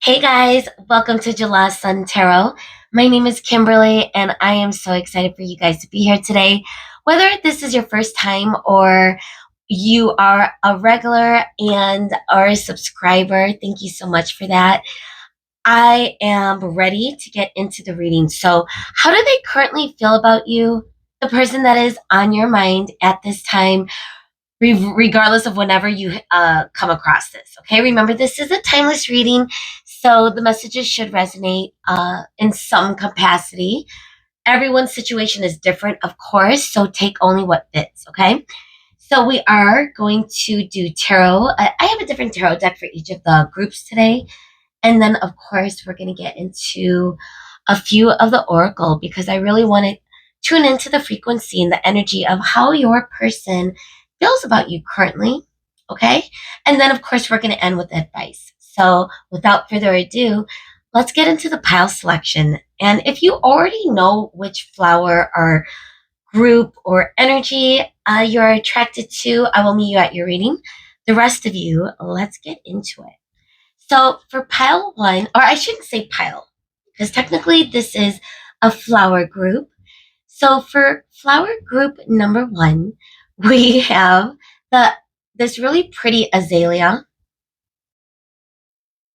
Hey guys, welcome to July Sun Tarot. My name is Kimberly, and I am so excited for you guys to be here today. Whether this is your first time or you are a regular and are a subscriber, thank you so much for that. I am ready to get into the reading. So, how do they currently feel about you? The person that is on your mind at this time, regardless of whenever you come across this. Okay, remember this is a timeless reading, so the messages should resonate in some capacity. Everyone's situation is different, of course, so take only what fits. Okay, so we are going to do tarot. I have a different tarot deck for each of the groups today, and then of course we're going to get into a few of the oracle because I really want to tune into the frequency and the energy of how your person feels about you currently. Okay. And then, of course, we're going to end with advice. So, without further ado, let's get into the pile selection. And if you already know which flower or group or energy you're attracted to, I will meet you at your reading. The rest of you, let's get into it. So, for pile one, or I shouldn't say pile, because technically this is a flower group. So for flower group number one, we have this really pretty azalea,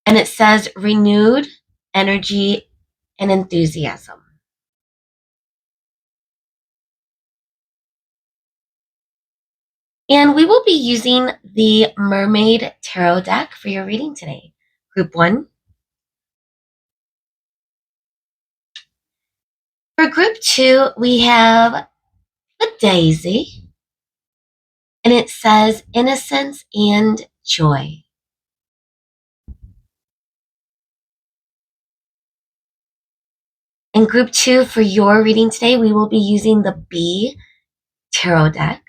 and it says renewed energy and enthusiasm. And we will be using the Mermaid Tarot deck for your reading today. Group one. For group two, we have a daisy, and it says innocence and joy. In group two, for your reading today, we will be using the B Tarot deck.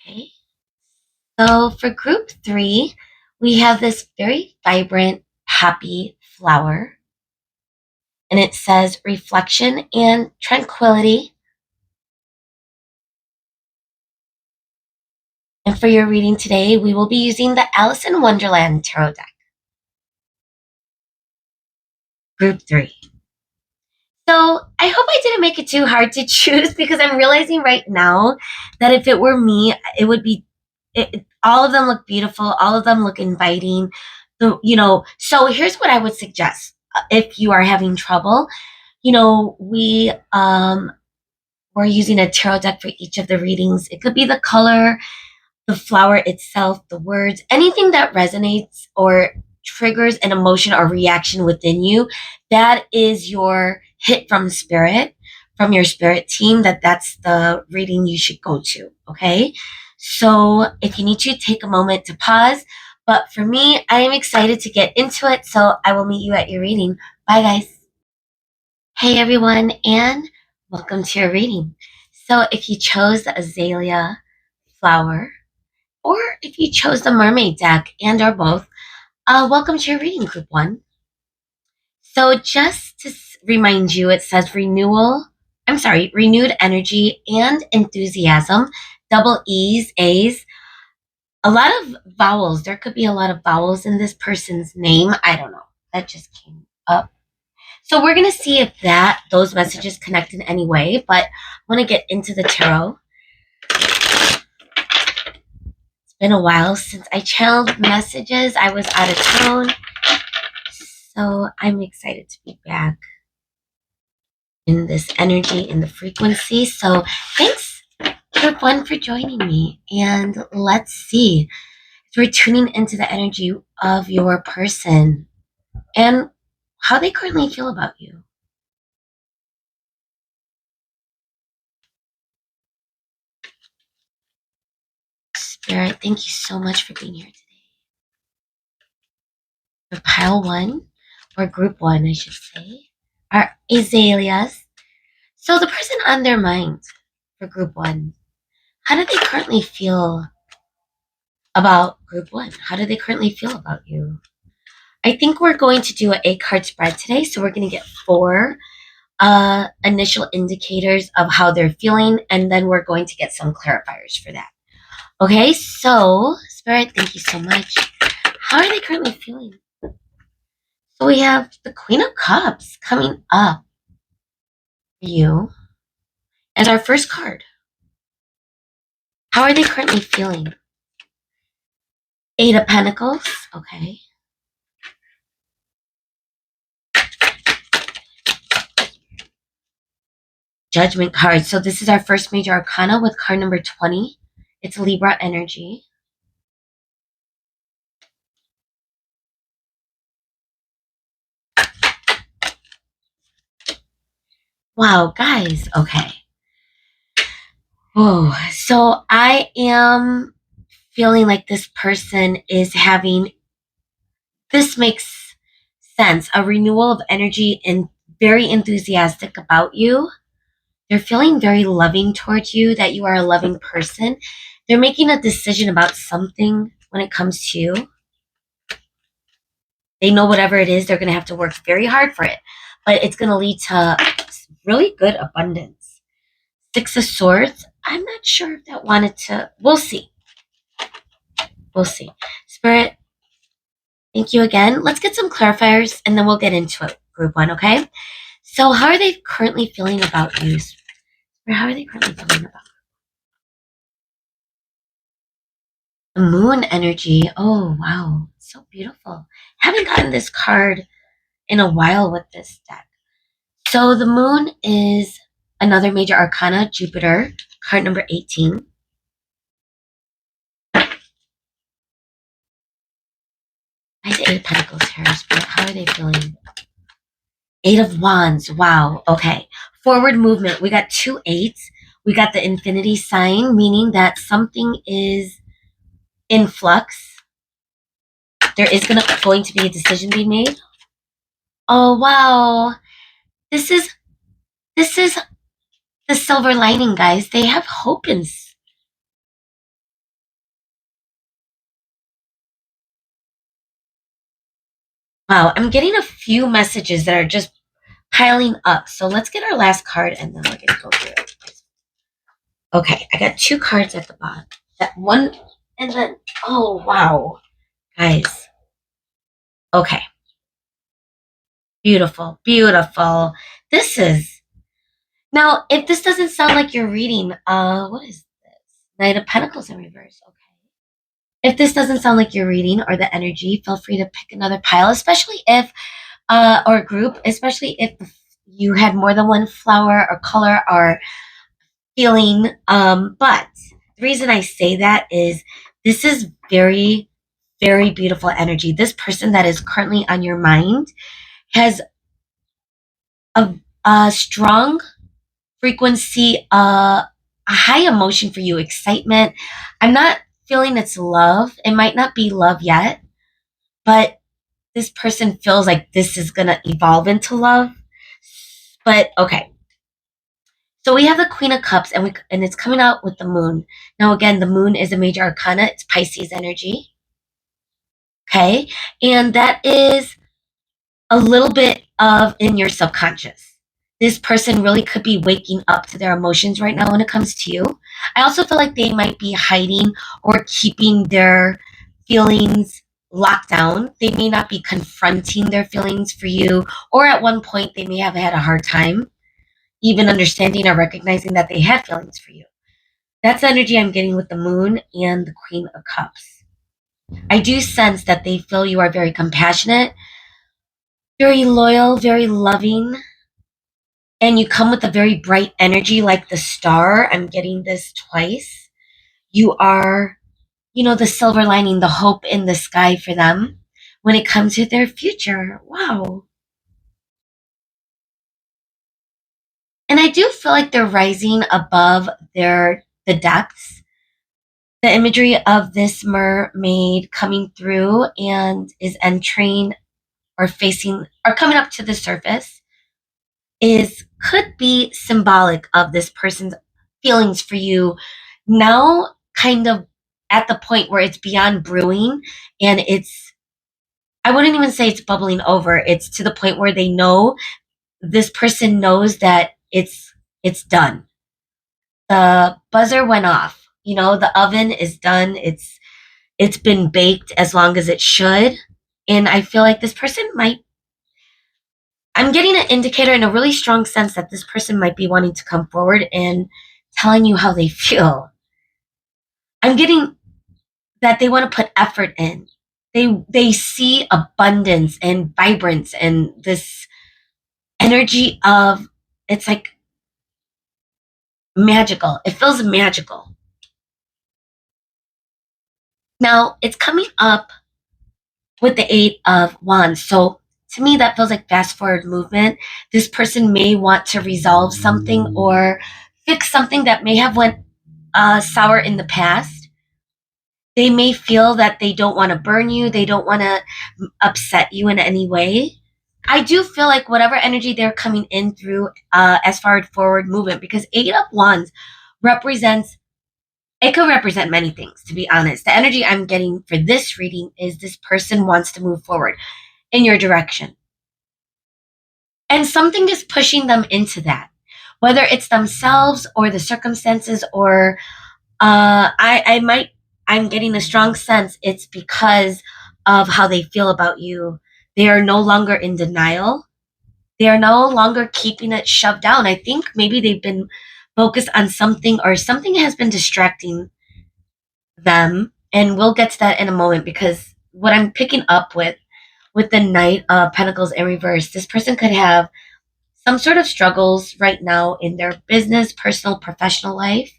Okay. So for group three, we have this very vibrant, happy flower. And it says reflection and tranquility. And for your reading today, we will be using the Alice in Wonderland Tarot deck. Group three. So I hope I didn't make it too hard to choose because I'm realizing right now that if it were me, it would be all of them look beautiful, all of them look inviting. So here's what I would suggest if you are having trouble. We're using a tarot deck for each of the readings. It could be the color, the flower itself, the words, anything that resonates or triggers an emotion or reaction within you. That is your hit from spirit, from your spirit team, that's the reading you should go to. Okay. So if you need to take a moment to pause, but for me, I am excited to get into it. So I will meet you at your reading. Bye guys. Hey everyone, and welcome to your reading. So if you chose the azalea flower, or if you chose the mermaid deck and or both, welcome to your reading group one. So just to remind you, it says renewed energy and enthusiasm, double E's, A's, a lot of vowels. There could be a lot of vowels in this person's name. I don't know. That just came up. So we're going to see if those messages connect in any way, but I want to get into the tarot. It's been a while since I channeled messages. I was out of town. So I'm excited to be back in this energy, in the frequency. So thanks, group one, for joining me. And let's see. We're tuning into the energy of your person and how they currently feel about you. Spirit, thank you so much for being here today. For pile one, or group one, I should say, are azaleas. So the person on their mind for group one, how do they currently feel about group one? How do they currently feel about you? I think we're going to do an 8-card spread today. So we're going to get 4 initial indicators of how they're feeling. And then we're going to get some clarifiers for that. Okay, so Spirit, thank you so much. How are they currently feeling? So we have the Queen of Cups coming up for you as our first card. How are they currently feeling? Eight of Pentacles. Okay. Judgment card. So this is our first major arcana with card number 20. It's Libra energy. Wow, guys. Okay. Whoa. So I am feeling like this person is having, this makes sense, a renewal of energy and very enthusiastic about you. They're feeling very loving towards you, that you are a loving person. They're making a decision about something when it comes to you. They know whatever it is, they're going to have to work very hard for it, but it's going to lead to really good abundance. Six of Swords. I'm not sure if that wanted to, we'll see. We'll see. Spirit, thank you again. Let's get some clarifiers and then we'll get into it, group one, okay? So how are they currently feeling about you? Or how are they currently feeling about the moon energy? Oh, wow. So beautiful. Haven't gotten this card in a while with this deck. So the moon is another major arcana, Jupiter, card number 18. I had 8 of Pentacles here, but how are they feeling? 8 of Wands. Wow. Okay. Forward movement. We got 2 8s. We got the infinity sign, meaning that something is in flux. There is going to be a decision being made. Oh, wow. This is the silver lining, guys. They have hope in. Wow, I'm getting a few messages that are just piling up. So let's get our last card and then we're gonna go through it. Okay, I got 2 cards at the bottom. That one and then oh wow. Guys. Okay. Beautiful, beautiful. This is now if this doesn't sound like you're reading, what is this? Knight of Pentacles in reverse. Okay. If this doesn't sound like you're reading or the energy, feel free to pick another pile, especially if or group, especially if you had more than one flower or color or feeling. But the reason I say that is this is very, very beautiful energy. This person that is currently on your mind has a, a strong frequency, a high emotion for you, excitement. I'm not feeling it's love. It might not be love yet, but this person feels like this is going to evolve into love. But okay. So we have the Queen of Cups and it's coming out with the moon. Now again, the moon is a major arcana. It's Pisces energy. Okay? And that is a little bit of in your subconscious. This person really could be waking up to their emotions right now when it comes to you. I also feel like they might be hiding or keeping their feelings locked down. They may not be confronting their feelings for you, or at one point they may have had a hard time even understanding or recognizing that they had feelings for you. That's the energy I'm getting with the moon and the Queen of Cups. I do sense that they feel you are very compassionate, very loyal, very loving, and you come with a very bright energy like the star. I'm getting this twice. You are, the silver lining, the hope in the sky for them when it comes to their future. Wow. And I do feel like they're rising above the depths. The imagery of this mermaid coming through and is entering or facing or coming up to the surface could be symbolic of this person's feelings for you now, kind of at the point where it's beyond brewing and I wouldn't even say it's bubbling over. It's to the point where they know, this person knows that it's done. The buzzer went off. The oven is done. It's been baked as long as it should. And I feel like this person might, I'm getting an indicator in a really strong sense that this person might be wanting to come forward and telling you how they feel. I'm getting that they want to put effort in. They see abundance and vibrance and this energy of, it's like magical. It feels magical. Now it's coming up with the Eight of Wands. So to me, that feels like fast forward movement. This person may want to resolve something or fix something that may have went sour in the past. They may feel that they don't want to burn you. They don't want to upset you in any way. I do feel like whatever energy they're coming in through as far as forward movement, because Eight of Wands represents, it could represent many things, to be honest. The energy I'm getting for this reading is this person wants to move forward in your direction. And something is pushing them into that, whether it's themselves or the circumstances, or I'm getting a strong sense it's because of how they feel about you. They are no longer in denial. They are no longer keeping it shoved down. I think maybe they've been focused on something, or something has been distracting them. And we'll get to that in a moment, because what I'm picking up with the Knight of Pentacles in reverse, this person could have some sort of struggles right now in their business, personal, professional life.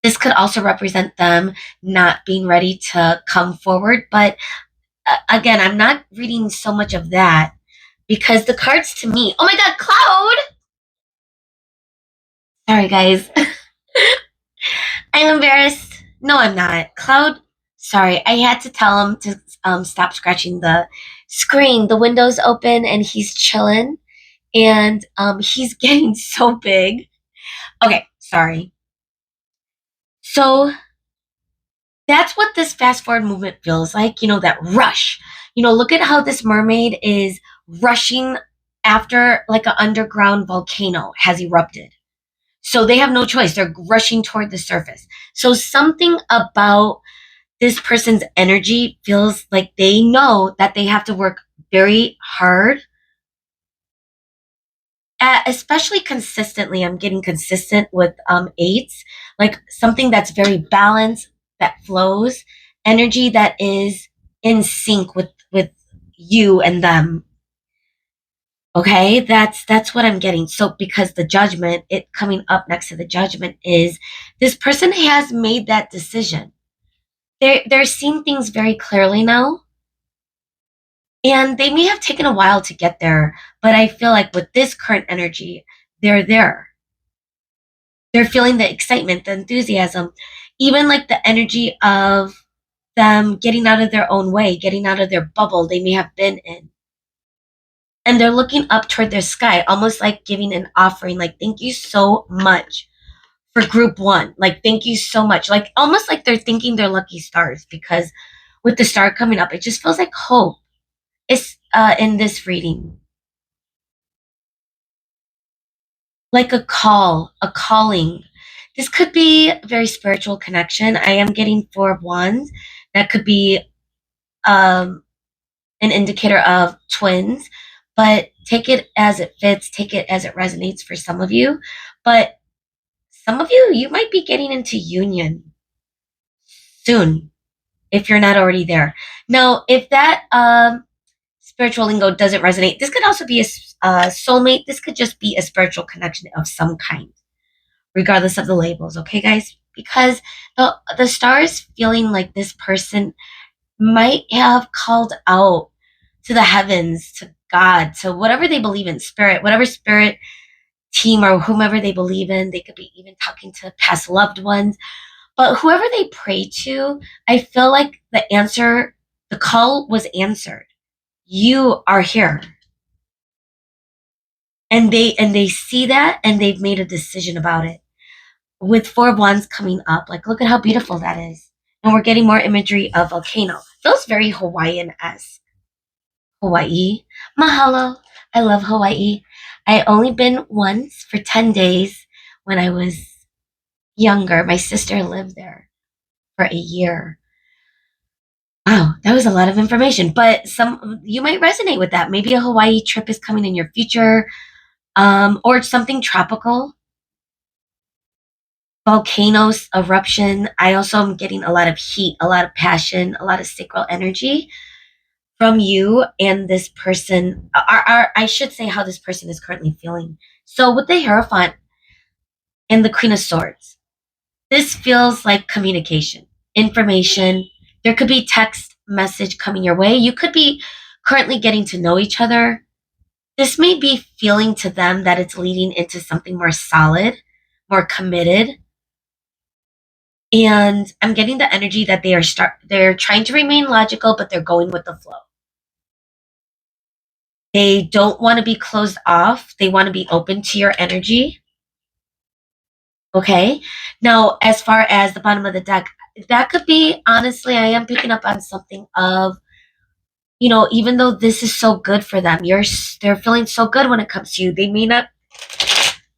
This could also represent them not being ready to come forward. But again, I'm not reading so much of that, because the cards to me, oh my God, Cloud! Sorry, guys. I'm embarrassed. No, I'm not. Cloud, sorry, I had to tell him to stop scratching the screen. The window's open and he's chilling, and he's getting so big. Okay, sorry. So that's what this fast forward movement feels like, that rush. Look at how this mermaid is rushing after like an underground volcano has erupted. So they have no choice. They're rushing toward the surface. So something about this person's energy feels like they know that they have to work very hard, especially consistently. I'm getting consistent with eights, like something that's very balanced, that flows, energy that is in sync with you and them. Okay, that's what I'm getting. So because the Judgment, it coming up next to the Judgment, is this person has made that decision. They're seeing things very clearly now. And they may have taken a while to get there, but I feel like with this current energy, they're there. They're feeling the excitement, the enthusiasm, even like the energy of them getting out of their own way, getting out of their bubble they may have been in. And they're looking up toward their sky, almost like giving an offering, like, thank you so much for group one. Like, thank you so much. Like, almost like they're thinking they're lucky stars, because with the star coming up, it just feels like hope is in this reading. Like a call, a calling. This could be a very spiritual connection. I am getting Four of Wands. That could be um, an indicator of twins, but take it as it fits, take it as it resonates for some of you. But some of you, you might be getting into union soon if you're not already there. Now, if that spiritual lingo doesn't resonate, this could also be a soulmate. This could just be a spiritual connection of some kind, regardless of the labels. Okay, guys? Because the star is feeling like this person might have called out to the heavens, to God, to whatever they believe in, spirit, whatever spirit team or whomever they believe in. They could be even talking to past loved ones. But whoever they pray to, I feel like the call was answered. You are here. And they see that, and they've made a decision about it. With Four of Wands coming up, like, look at how beautiful that is. And we're getting more imagery of volcano. Feels very Hawaiian-esque. Hawaii. Mahalo. I love Hawaii. I only been once for 10 days when I was younger. My sister lived there for a year. Wow, that was a lot of information, but some you might resonate with that. Maybe a Hawaii trip is coming in your future, or something tropical, volcanoes, eruption. I also am getting a lot of heat, a lot of passion, a lot of sacral energy from you and this person. I should say how this person is currently feeling. So with the Hierophant and the Queen of Swords, this feels like communication, information. There could be text message coming your way. You could be currently getting to know each other. This may be feeling to them that it's leading into something more solid, more committed. And I'm getting the energy that they're trying to remain logical, but they're going with the flow. They don't want to be closed off. They want to be open to your energy. Okay. Now, as far as the bottom of the deck, that could be, honestly, I am picking up on something of, even though this is so good for them, they're feeling so good when it comes to you. They may not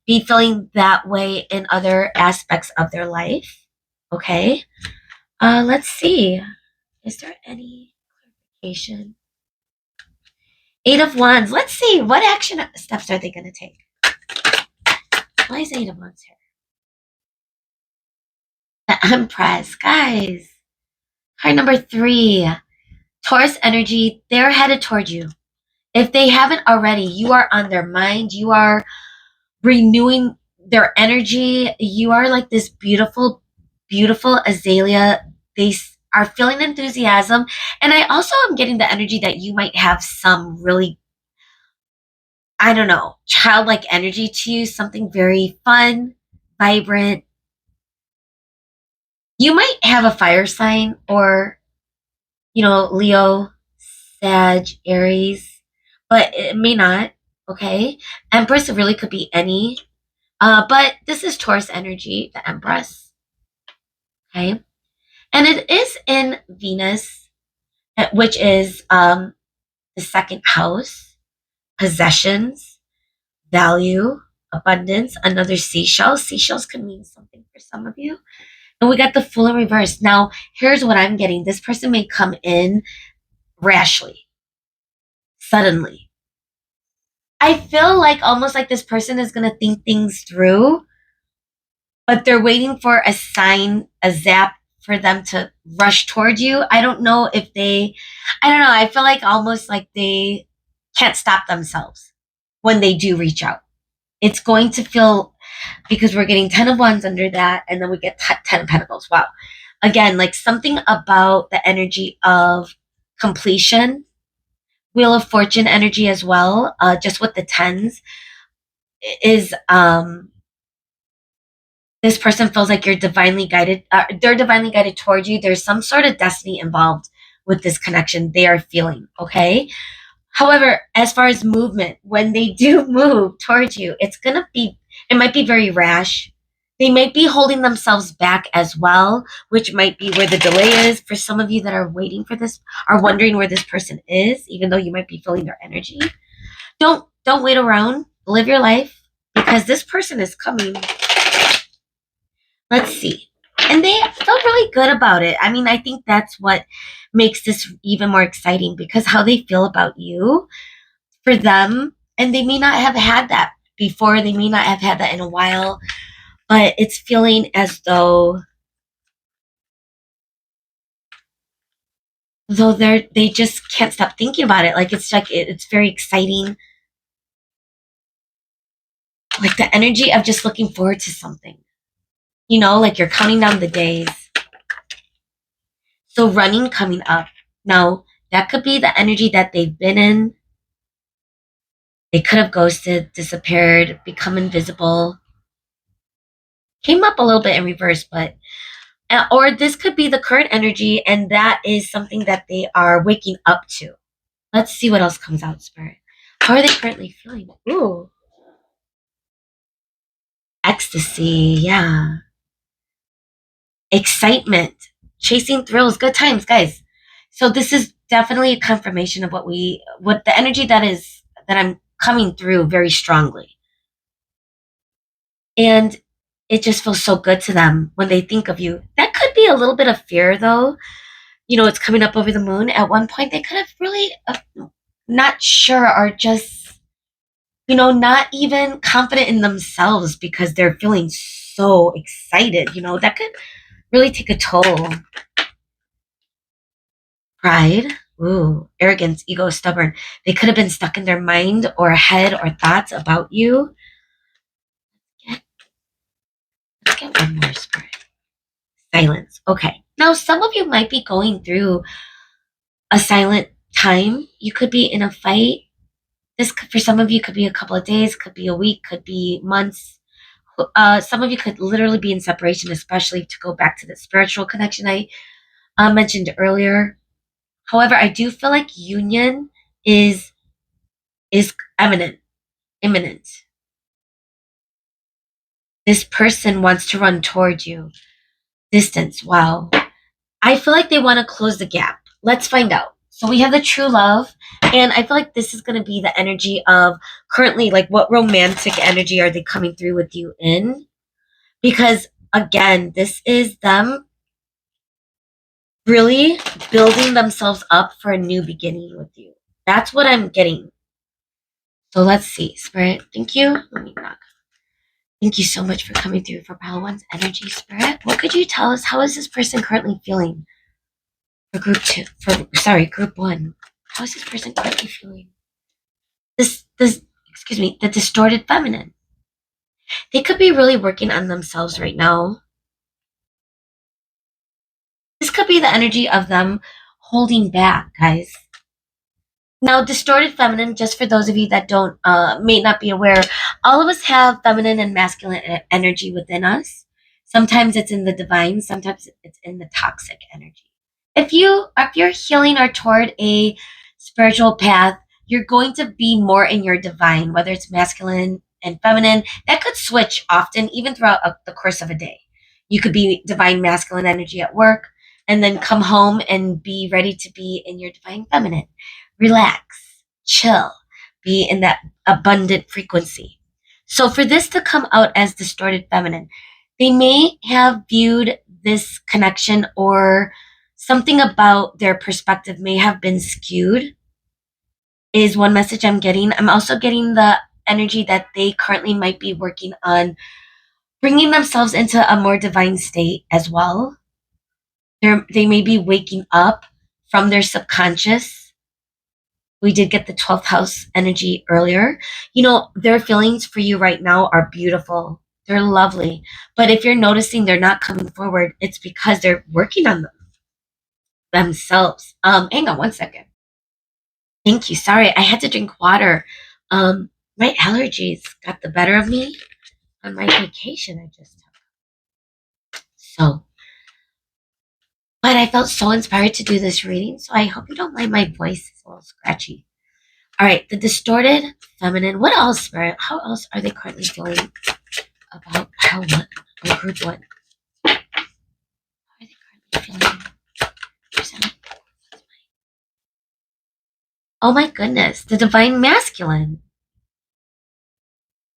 be feeling that way in other aspects of their life. Okay. Let's see. Is there any clarification? Eight of Wands. Let's see. What action steps are they going to take? Why is Eight of Wands here? The Empress. Guys. Card number 3. Taurus energy. They're headed toward you. If they haven't already, you are on their mind. You are renewing their energy. You are like this beautiful, beautiful azalea. They are feeling enthusiasm. And I also am getting the energy that you might have some really, I don't know, childlike energy to you, something very fun, vibrant. You might have a fire sign or, Leo, Sag, Aries, but it may not. Okay. Empress really could be any. But this is Taurus energy, the Empress. Okay. And it is in Venus, which is the second house, possessions, value, abundance, another seashell. Seashells can mean something for some of you. And we got the Fool in reverse. Now, here's what I'm getting. This person may come in rashly, suddenly. I feel like almost like this person is going to think things through, but they're waiting for a sign, a zap for them to rush toward you. I don't know. I feel like almost like they can't stop themselves when they do reach out. It's going to feel, because we're getting 10 of Wands under that, and then we get 10 of Pentacles. Wow. Again, like something about the energy of completion, Wheel of Fortune energy as well, just with the tens, is this person feels like you're divinely guided. They're divinely guided towards you. There's some sort of destiny involved with this connection they are feeling. Okay. However, as far as movement, when they do move towards you, it might be very rash. They might be holding themselves back as well, which might be where the delay is. For some of you that are waiting for this, are wondering where this person is, even though you might be feeling their energy. Don't wait around. Live your life, because this person is coming. Let's see. And they feel really good about it. I mean, I think that's what makes this even more exciting, because how they feel about you, for them, and they may not have had that before, they may not have had that in a while, but it's feeling as though they just can't stop thinking about it. It's very exciting, like the energy of just looking forward to something, like you're counting down the days. So running coming up. Now, that could be the energy that they've been in. They could have ghosted, disappeared, become invisible. Came up a little bit in reverse, but or this could be the current energy, and that is something that they are waking up to. Let's see what else comes out, Spirit. How are they currently feeling? Ooh, ecstasy, yeah. Excitement, chasing thrills, good times, guys. So this is definitely a confirmation of what the energy that I'm coming through very strongly. And it just feels so good to them when they think of you. That could be a little bit of fear, though. It's coming up over the moon. At one point, they could have really not sure or just, not even confident in themselves because they're feeling so excited. That could really take a toll. Pride, ooh, arrogance, ego, stubborn. They could have been stuck in their mind or head or thoughts about you. Let's get one more, Spirit. Silence. Okay. Now, some of you might be going through a silent time. You could be in a fight. This, for some of you, could be a couple of days, could be a week, could be months. Some of you could literally be in separation, especially to go back to the spiritual connection I mentioned earlier. However, I do feel like union is imminent. This person wants to run towards you. Distance. Wow. I feel like they want to close the gap. Let's find out. So we have the true love, and I feel like this is going to be the energy of currently, like, what romantic energy are they coming through with you in? Because again, this is them really building themselves up for a new beginning with you. That's what I'm getting. So let's see, Spirit. Thank you. Let me knock. Thank you so much for coming through for Pile One's energy, Spirit. What could you tell us? How is this person currently feeling? For group one. How is this person currently feeling? The distorted feminine. They could be really working on themselves right now. This could be the energy of them holding back, guys. Now, distorted feminine, just for those of you that don't, may not be aware, all of us have feminine and masculine energy within us. Sometimes it's in the divine, sometimes it's in the toxic energy. If you're healing or toward a spiritual path, you're going to be more in your divine, whether it's masculine and feminine. That could switch often, even throughout the course of a day. You could be divine masculine energy at work, and then come home and be ready to be in your divine feminine. Relax, chill, be in that abundant frequency. So for this to come out as distorted feminine, they may have viewed this connection, or something about their perspective may have been skewed, is one message I'm getting. I'm also getting the energy that they currently might be working on bringing themselves into a more divine state as well. They may be waking up from their subconscious. We did get the 12th house energy earlier. Their feelings for you right now are beautiful. They're lovely. But if you're noticing they're not coming forward, it's because they're working on themselves. Hang on one second. Thank you. Sorry, I had to drink water. My allergies got the better of me on my vacation I just took. But I felt so inspired to do this reading, so I hope you don't mind my voice. It's a little scratchy. All right, the distorted feminine. What else, Spirit? How else are they currently feeling about Pile One or Group One? How are they currently feeling? Oh my goodness, the divine masculine.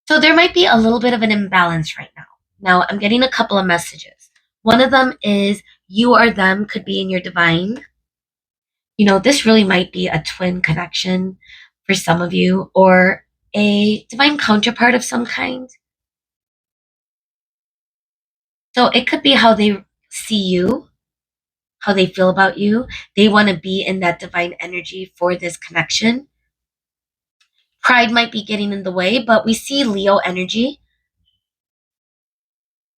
So there might be a little bit of an imbalance right now. Now, I'm getting a couple of messages. One of them is you or them could be in your divine. This really might be a twin connection for some of you, or a divine counterpart of some kind. So it could be how they see you, how they feel about you. They want to be in that divine energy for this connection. Pride might be getting in the way, but we see Leo energy,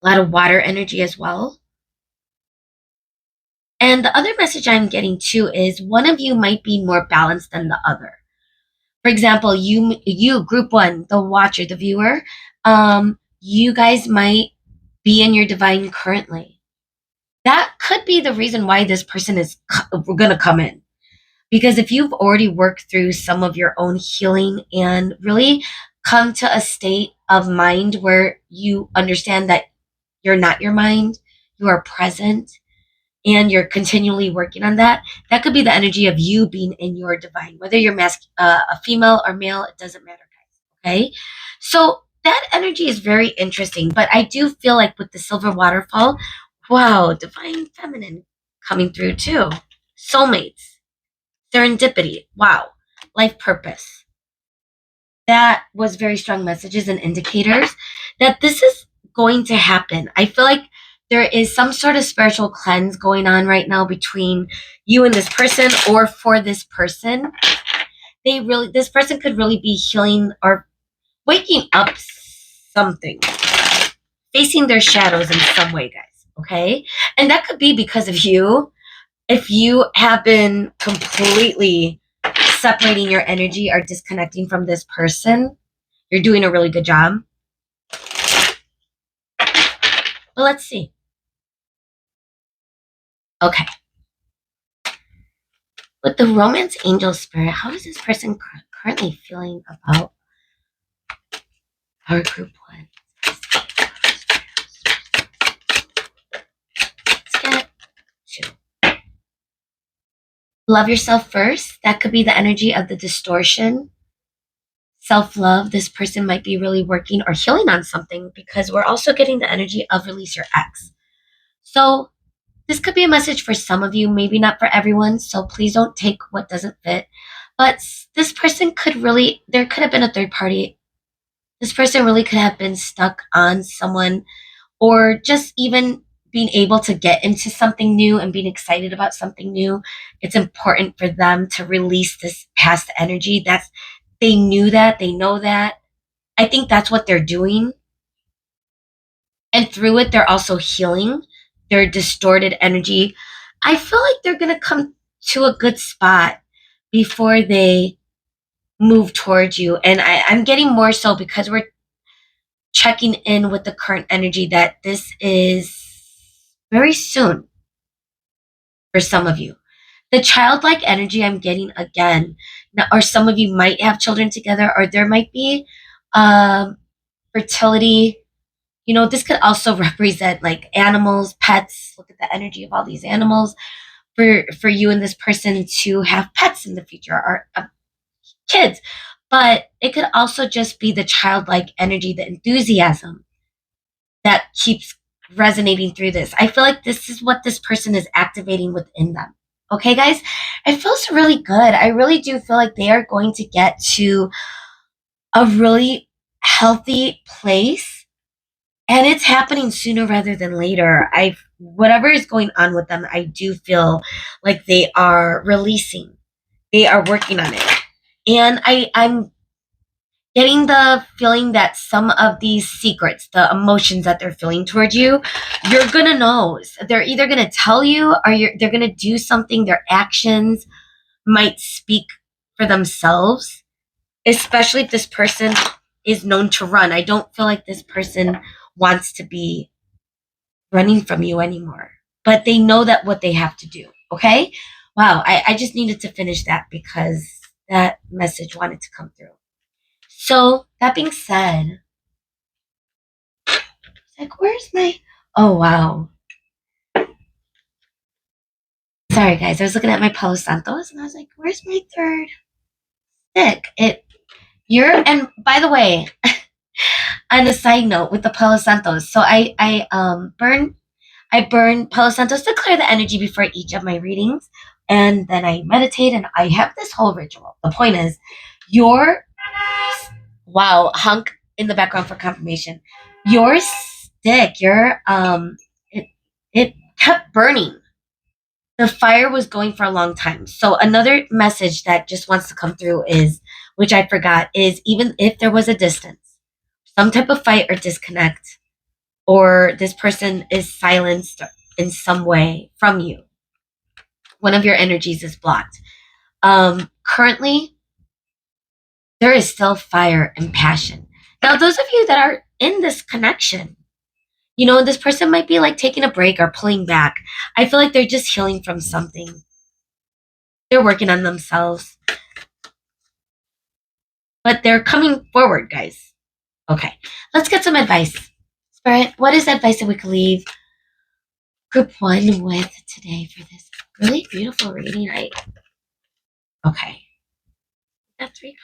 a lot of water energy as well. And the other message I'm getting too is one of you might be more balanced than the other. For example, you group one, the watcher, the viewer, you guys might be in your divine currently. That could be the reason why this person is going to come in. Because if you've already worked through some of your own healing and really come to a state of mind where you understand that you're not your mind, you are present, and you're continually working on that, that could be the energy of you being in your divine. Whether you're a female or male, it doesn't matter, guys. Okay? So that energy is very interesting. But I do feel like with the silver waterfall, wow, divine feminine coming through too. Soulmates, serendipity, wow, life purpose. That was very strong messages and indicators that this is going to happen. I feel like there is some sort of spiritual cleanse going on right now between you and this person or for this person. This person could really be healing or waking up something, facing their shadows in some way, guys. Okay. And that could be because of you. If you have been completely separating your energy or disconnecting from this person, you're doing a really good job. But let's see. Okay. With the romance angel spirit, how is this person currently feeling about our group one? Let's get two. Love yourself first. That could be the energy of the distortion. Self-love. This person might be really working or healing on something because we're also getting the energy of release your ex. So this could be a message for some of you, maybe not for everyone. So please don't take what doesn't fit. But this person could really, there could have been a third party. This person really could have been stuck on someone or just even being able to get into something new and being excited about something new. It's important for them to release this past energy. They knew that, they know that. I think that's what they're doing. And through it, they're also healing their distorted energy. I feel like they're going to come to a good spot before they move towards you. And I'm getting more so because we're checking in with the current energy that this is very soon for some of you. The childlike energy I'm getting again, or some of you might have children together, or there might be fertility. This could also represent like animals, pets. Look at the energy of all these animals for you and this person to have pets in the future or kids. But it could also just be the childlike energy, the enthusiasm that keeps resonating through this. I feel like this is what this person is activating within them. Okay, guys? It feels really good. I really do feel like they are going to get to a really healthy place. And it's happening sooner rather than later. Whatever is going on with them, I do feel like they are releasing. They are working on it. And I'm getting the feeling that some of these secrets, the emotions that they're feeling toward you, you're gonna know. They're either gonna tell you or they're gonna do something. Their actions might speak for themselves, especially if this person is known to run. I don't feel like this person wants to be running from you anymore, but they know that what they have to do. Okay. Wow. I just needed to finish that because that message wanted to come through. So that being said, it's like, where's my, oh, wow. Sorry guys. I was looking at my Palo Santos and I was like, where's my third stick? And by the way, on a side note with the Palo Santos, so I burn Palo Santos to clear the energy before each of my readings. And then I meditate and I have this whole ritual. The point is, your, wow, hunk in the background for confirmation. Your stick, it kept burning. The fire was going for a long time. So another message that just wants to come through is, which I forgot, is even if there was a distance, some type of fight or disconnect, or this person is silenced in some way from you, one of your energies is blocked. Currently, there is still fire and passion. Now, those of you that are in this connection, this person might be like taking a break or pulling back. I feel like they're just healing from something. They're working on themselves. But they're coming forward, guys. Okay, let's get some advice. Spirit, what is advice that we could leave group one with today for this really beautiful reading? Okay. Got 3 cards.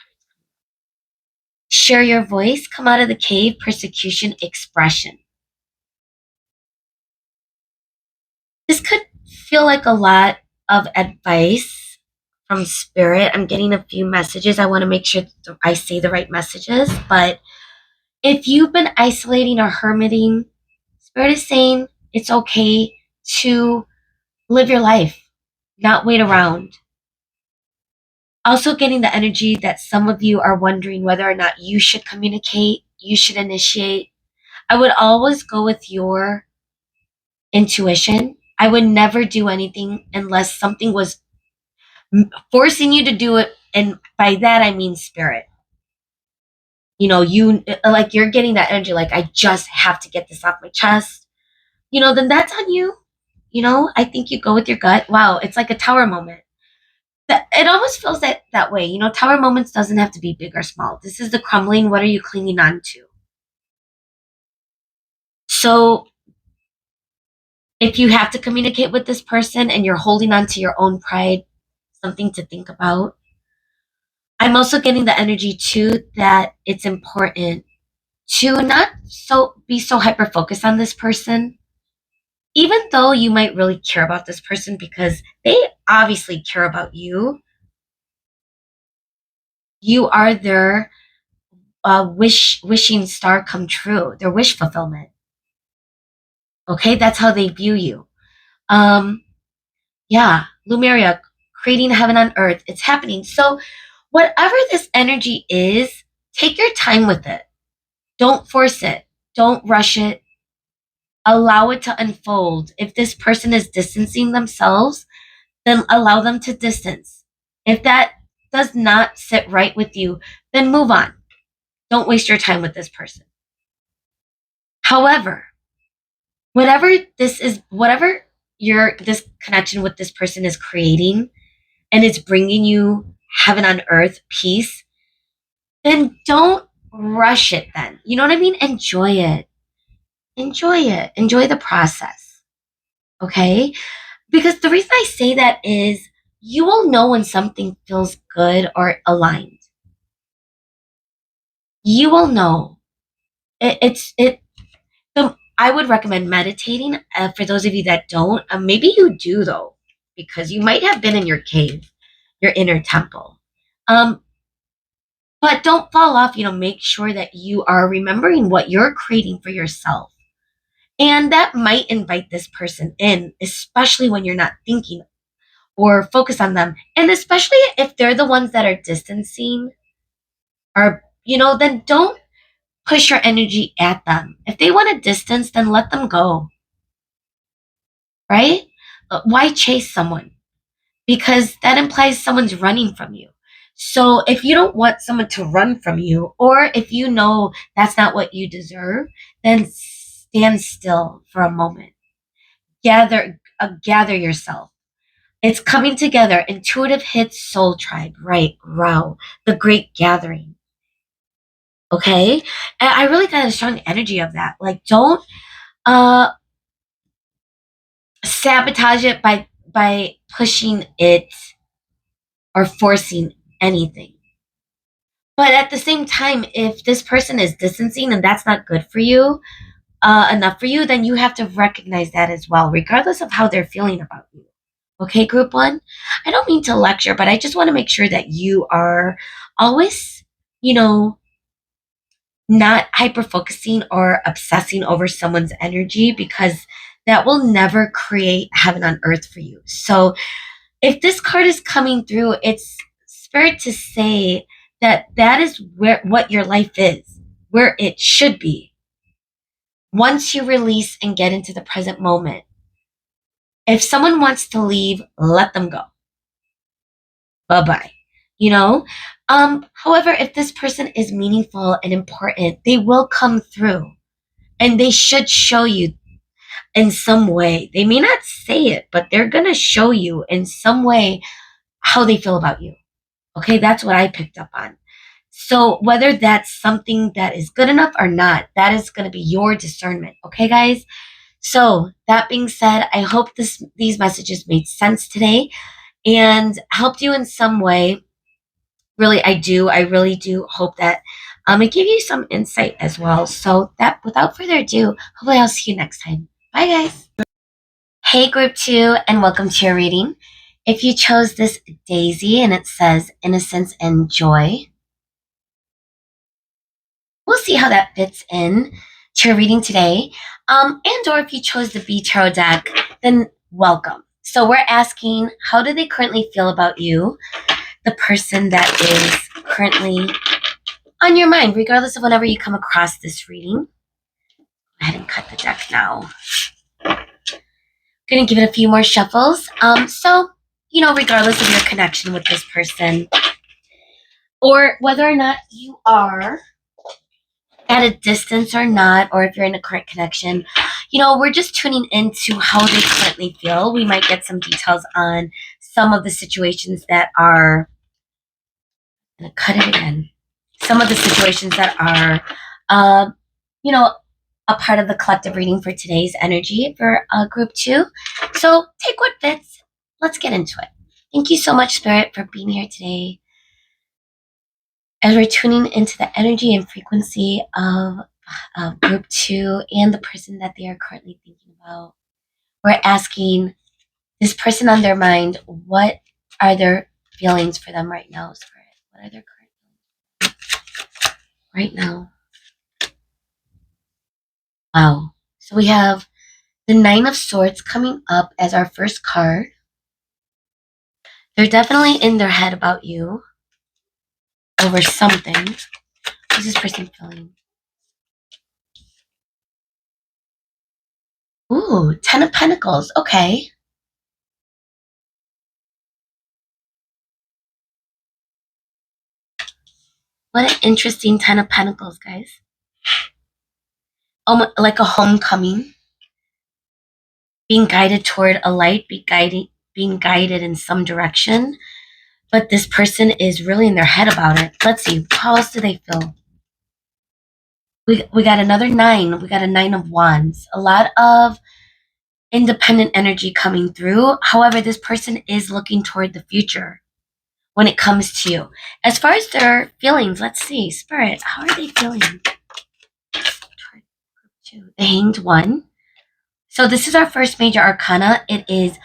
Share your voice, come out of the cave, persecution, expression. This could feel like a lot of advice from spirit. I'm getting a few messages. I want to make sure I say the right messages. But if you've been isolating or hermiting, spirit is saying it's okay to live your life, not wait around. Also, getting the energy that some of you are wondering whether or not you should communicate, you should initiate. I would always go with your intuition. I would never do anything unless something was forcing you to do it. And by that, I mean spirit. You know, you like you're getting that energy, like, I just have to get this off my chest. Then that's on you. I think you go with your gut. Wow, it's like a tower moment. It almost feels that way. Tower moments doesn't have to be big or small. This is the crumbling. What are you clinging on to? So if you have to communicate with this person and you're holding on to your own pride, something to think about. I'm also getting the energy too that it's important to not be so hyper focused on this person, even though you might really care about this person because they obviously care about you. You are their wishing star come true, their wish fulfillment. Okay, that's how they view you. Yeah, Lumeria, creating heaven on earth. It's happening. So, whatever this energy is, take your time with it. Don't force it. Don't rush it. Allow it to unfold. If this person is distancing themselves, then allow them to distance. If that does not sit right with you, then move on. Don't waste your time with this person. However, whatever this is, whatever this connection with this person is creating, and it's bringing you heaven on earth peace, then don't rush it then. You know what I mean? Enjoy it. Enjoy it. Enjoy the process. Okay? Because the reason I say that is you will know when something feels good or aligned. You will know. I would recommend meditating for those of you that don't. Maybe you do though, because you might have been in your cave, your inner temple. But don't fall off. Make sure that you are remembering what you're creating for yourself. And that might invite this person in, especially when you're not thinking or focus on them. And especially if they're the ones that are distancing or, then don't push your energy at them. If they want to distance, then let them go, right? Why chase someone? Because that implies someone's running from you. So if you don't want someone to run from you, or if you know that's not what you deserve, then stand still for a moment. Gather yourself. It's coming together. Intuitive hits soul tribe, right? Wow. The great gathering. Okay. And I really got a strong energy of that. Like, don't uh sabotage it by pushing it or forcing anything. But at the same time, if this person is distancing and that's not good for you, enough for you, then you have to recognize that as well, regardless of how they're feeling about you. Okay, group one? I don't mean to lecture, but I just want to make sure that you are always, not hyper focusing or obsessing over someone's energy because that will never create heaven on earth for you. So if this card is coming through, it's spirit to say that is what your life is, where it should be. Once you release and get into the present moment, if someone wants to leave, let them go. Bye-bye. However, if this person is meaningful and important, they will come through and they should show you in some way. They may not say it, but they're going to show you in some way how they feel about you. Okay, that's what I picked up on. So whether that's something that is good enough or not, that is going to be your discernment. Okay, guys? So that being said, I hope these messages made sense today and helped you in some way. Really, I do. I really do hope that It gave you some insight as well. So that without further ado, hopefully I'll see you next time. Bye guys. Hey group 2 and welcome to your reading. If you chose this daisy and it says innocence and joy, we'll see how that fits in to your reading today. And or if you chose the B Tarot deck, then welcome. So we're asking, how do they currently feel about you, the person that is currently on your mind, regardless of whenever you come across this reading. Go ahead and cut the deck now. Gonna give it a few more shuffles. So, regardless of your connection with this person, or whether or not you are at a distance or not, or if you're in a current connection, we're just tuning into how they currently feel. We might get some details on some of the situations that are, I'm gonna cut it again. Some of the situations that are, you know, a part of the collective reading for today's energy for group 2. So take what fits. Let's get into it. Thank you so much, Spirit, for being here today. As we're tuning into the energy and frequency of group 2 and the person that they are currently thinking about, we're asking this person on their mind, what are their feelings for them right now, Spirit? What are their current feelings right now? Wow. So we have the 9 of Swords coming up as our first card. They're definitely in their head about you over something. What's this person feeling? Ooh, 10 of Pentacles. Okay. What an interesting 10 of Pentacles, guys. Almost like a homecoming. Being guided toward a light, being guided in some direction. But this person is really in their head about it. Let's see. How else do they feel? We got another 9. We got a 9 of Wands. A lot of independent energy coming through. However, this person is looking toward the future when it comes to you. As far as their feelings, let's see. Spirit, how are they feeling? The Hanged One. So this is our first major arcana. It is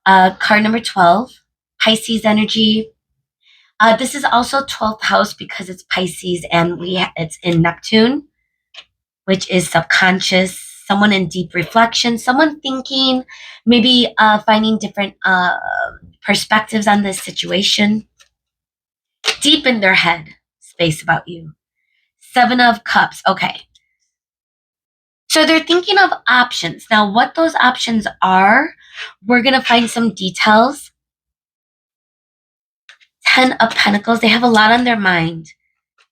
card number 12, Pisces energy. This is also 12th house because it's Pisces and it's in Neptune, which is subconscious, someone in deep reflection, someone thinking, maybe finding different perspectives on this situation. Deep in their head space about you. 7 of Cups. Okay. So they're thinking of options. Now, what those options are, we're going to find some details. 10 of Pentacles. They have a lot on their mind.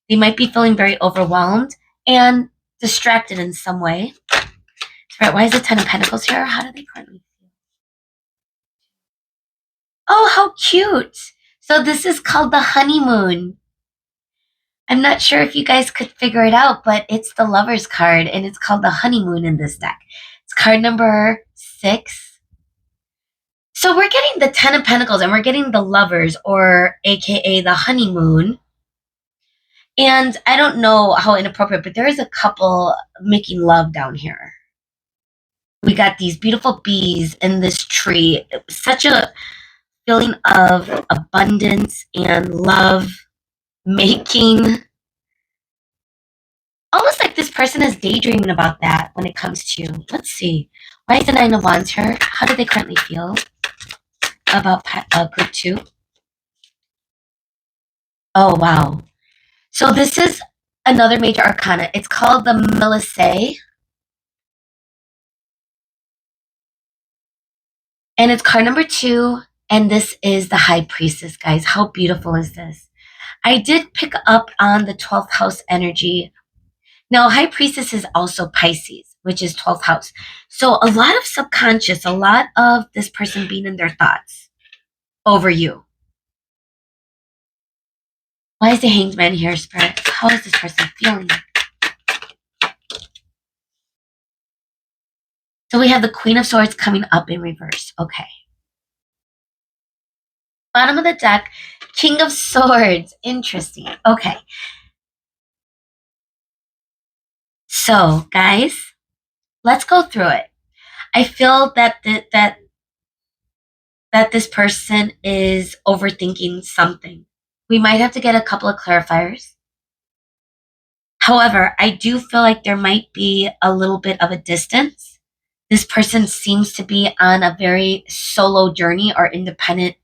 They might be feeling very overwhelmed and distracted in some way. Right, why is the 10 of Pentacles here? How do they currently feel? Oh, how cute. So this is called the honeymoon. I'm not sure if you guys could figure it out, but it's the Lovers card, and it's called the honeymoon in this deck. It's card number 6. So we're getting the 10 of Pentacles, and we're getting the Lovers, or AKA the honeymoon. And I don't know how inappropriate, but there is a couple making love down here. We got these beautiful bees in this tree. It was such a feeling of abundance and love making. Almost like this person is daydreaming about that when it comes to you. Let's see. Why is the 9 of Wands here? How do they currently feel about group 2? Oh, wow. So this is another major arcana. It's called the Melissae. And it's card number 2. And this is the High Priestess, guys. How beautiful is this? I did pick up on the 12th house energy. Now, High Priestess is also Pisces, which is 12th house. So a lot of subconscious, a lot of this person being in their thoughts over you. Why is the Hanged Man here, Spirit? How is this person feeling? So we have the Queen of Swords coming up in reverse. Okay. Bottom of the deck, King of Swords. Interesting. Okay. So, guys, let's go through it. I feel that this person is overthinking something. We might have to get a couple of clarifiers. However, I do feel like there might be a little bit of a distance. This person seems to be on a very solo journey or independent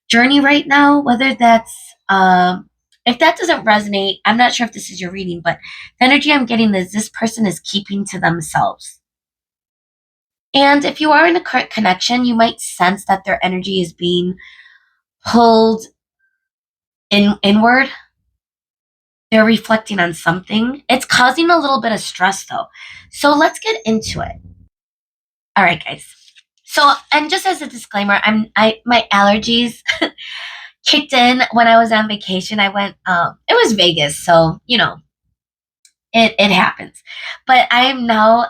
journey right now, whether that's if that doesn't resonate, I'm not sure if this is your reading, but the energy I'm getting is this person is keeping to themselves. And if you are in a current connection, you might sense that their energy is being pulled inward. They're reflecting on something. It's causing a little bit of stress though. So let's get into it. All right, guys. So, and just as a disclaimer, my allergies kicked in when I was on vacation. I went it was Vegas, so it happens. But I am now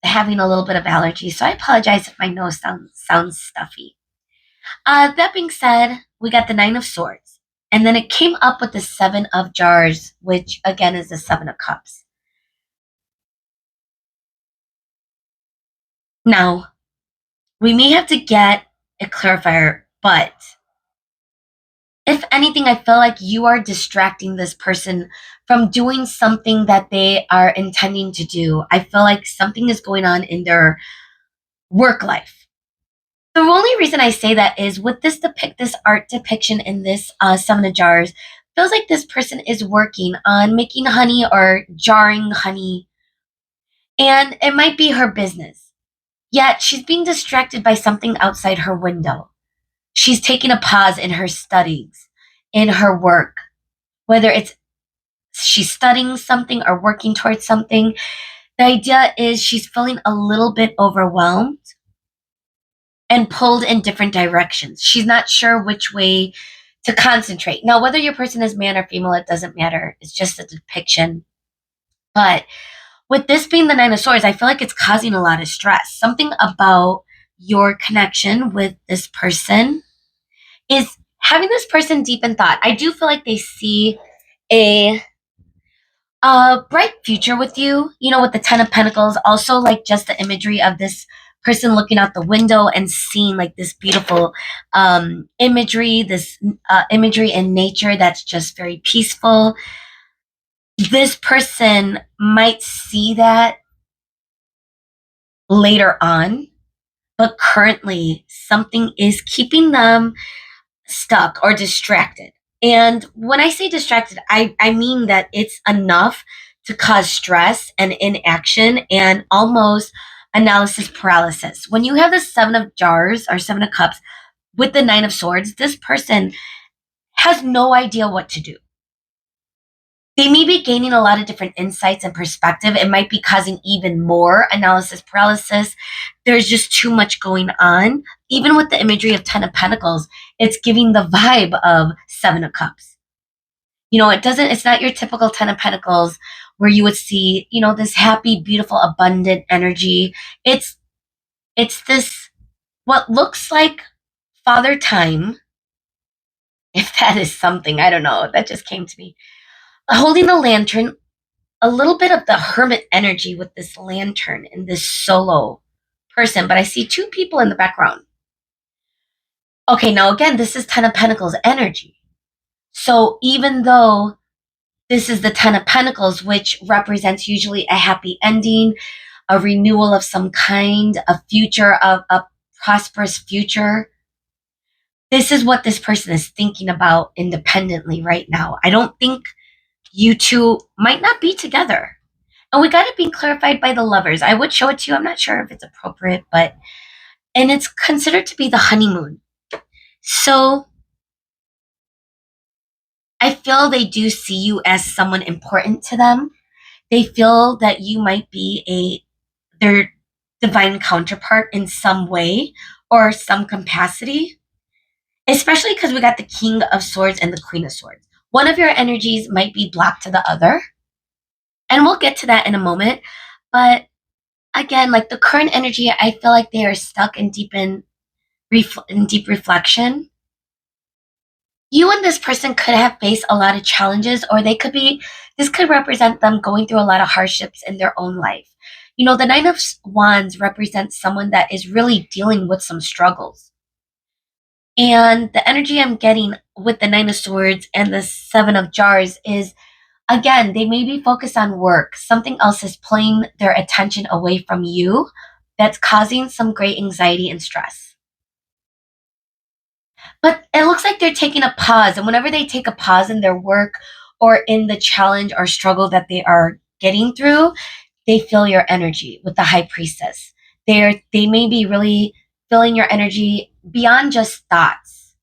having a little bit of allergy, so I apologize if my nose sounds stuffy. That being said, we got the Nine of Swords, and then it came up with the Seven of Jars, which again is the Seven of Cups. Now, we may have to get a clarifier, but if anything, I feel like you are distracting this person from doing something that they are intending to do. I feel like something is going on in their work life. The only reason I say that is with this art depiction in this Seven of Jars, feels like this person is working on making honey or jarring honey, and it might be her business. Yet she's being distracted by something outside her window. She's taking a pause in her studies, in her work, whether it's she's studying something or working towards something. The idea is she's feeling a little bit overwhelmed and pulled in different directions. She's not sure which way to concentrate. Now, whether your person is man or female, it doesn't matter. It's just a depiction. But with this being the Nine of Swords, I feel like it's causing a lot of stress. Something about your connection with this person is having this person deep in thought. I do feel like they see a bright future with you, with the Ten of Pentacles. Also, like just the imagery of this person looking out the window and seeing like this beautiful imagery, this imagery in nature that's just very peaceful. This person might see that later on, but currently something is keeping them stuck or distracted. And when I say distracted, I mean that it's enough to cause stress and inaction and almost analysis paralysis. When you have the Seven of Jars or Seven of Cups with the Nine of Swords, this person has no idea what to do. They may be gaining a lot of different insights and perspective. It might be causing even more analysis paralysis. There's just too much going on. Even with the imagery of Ten of Pentacles, it's giving the vibe of Seven of Cups. It's not your typical Ten of Pentacles where you would see, this happy, beautiful, abundant energy. It's this, what looks like Father Time, if that is something, I don't know, that just came to me. Holding a lantern, a little bit of the hermit energy with this lantern and this solo person, but I see two people in the background. Okay, now again, this is Ten of Pentacles energy. So even though this is the Ten of Pentacles, which represents usually a happy ending, a renewal of some kind, a future of a prosperous future, this is what this person is thinking about independently right now. I don't think you two might not be together. And we got it being clarified by the Lovers. I would show it to you. I'm not sure if it's appropriate, and it's considered to be the honeymoon. So I feel they do see you as someone important to them. They feel that you might be their divine counterpart in some way or some capacity, especially because we got the King of Swords and the Queen of Swords. One of your energies might be blocked to the other. And we'll get to that in a moment. But again, like the current energy, I feel like they are stuck in deep reflection. You and this person could have faced a lot of challenges, or this could represent them going through a lot of hardships in their own life. The Nine of Wands represents someone that is really dealing with some struggles. And the energy I'm getting with the Nine of Swords and the Seven of Jars is, again, they may be focused on work. Something else is pulling their attention away from you that's causing some great anxiety and stress. But it looks like they're taking a pause. And whenever they take a pause in their work or in the challenge or struggle that they are getting through, they feel your energy with the High Priestess. They may be really feeling your energy beyond just thoughts.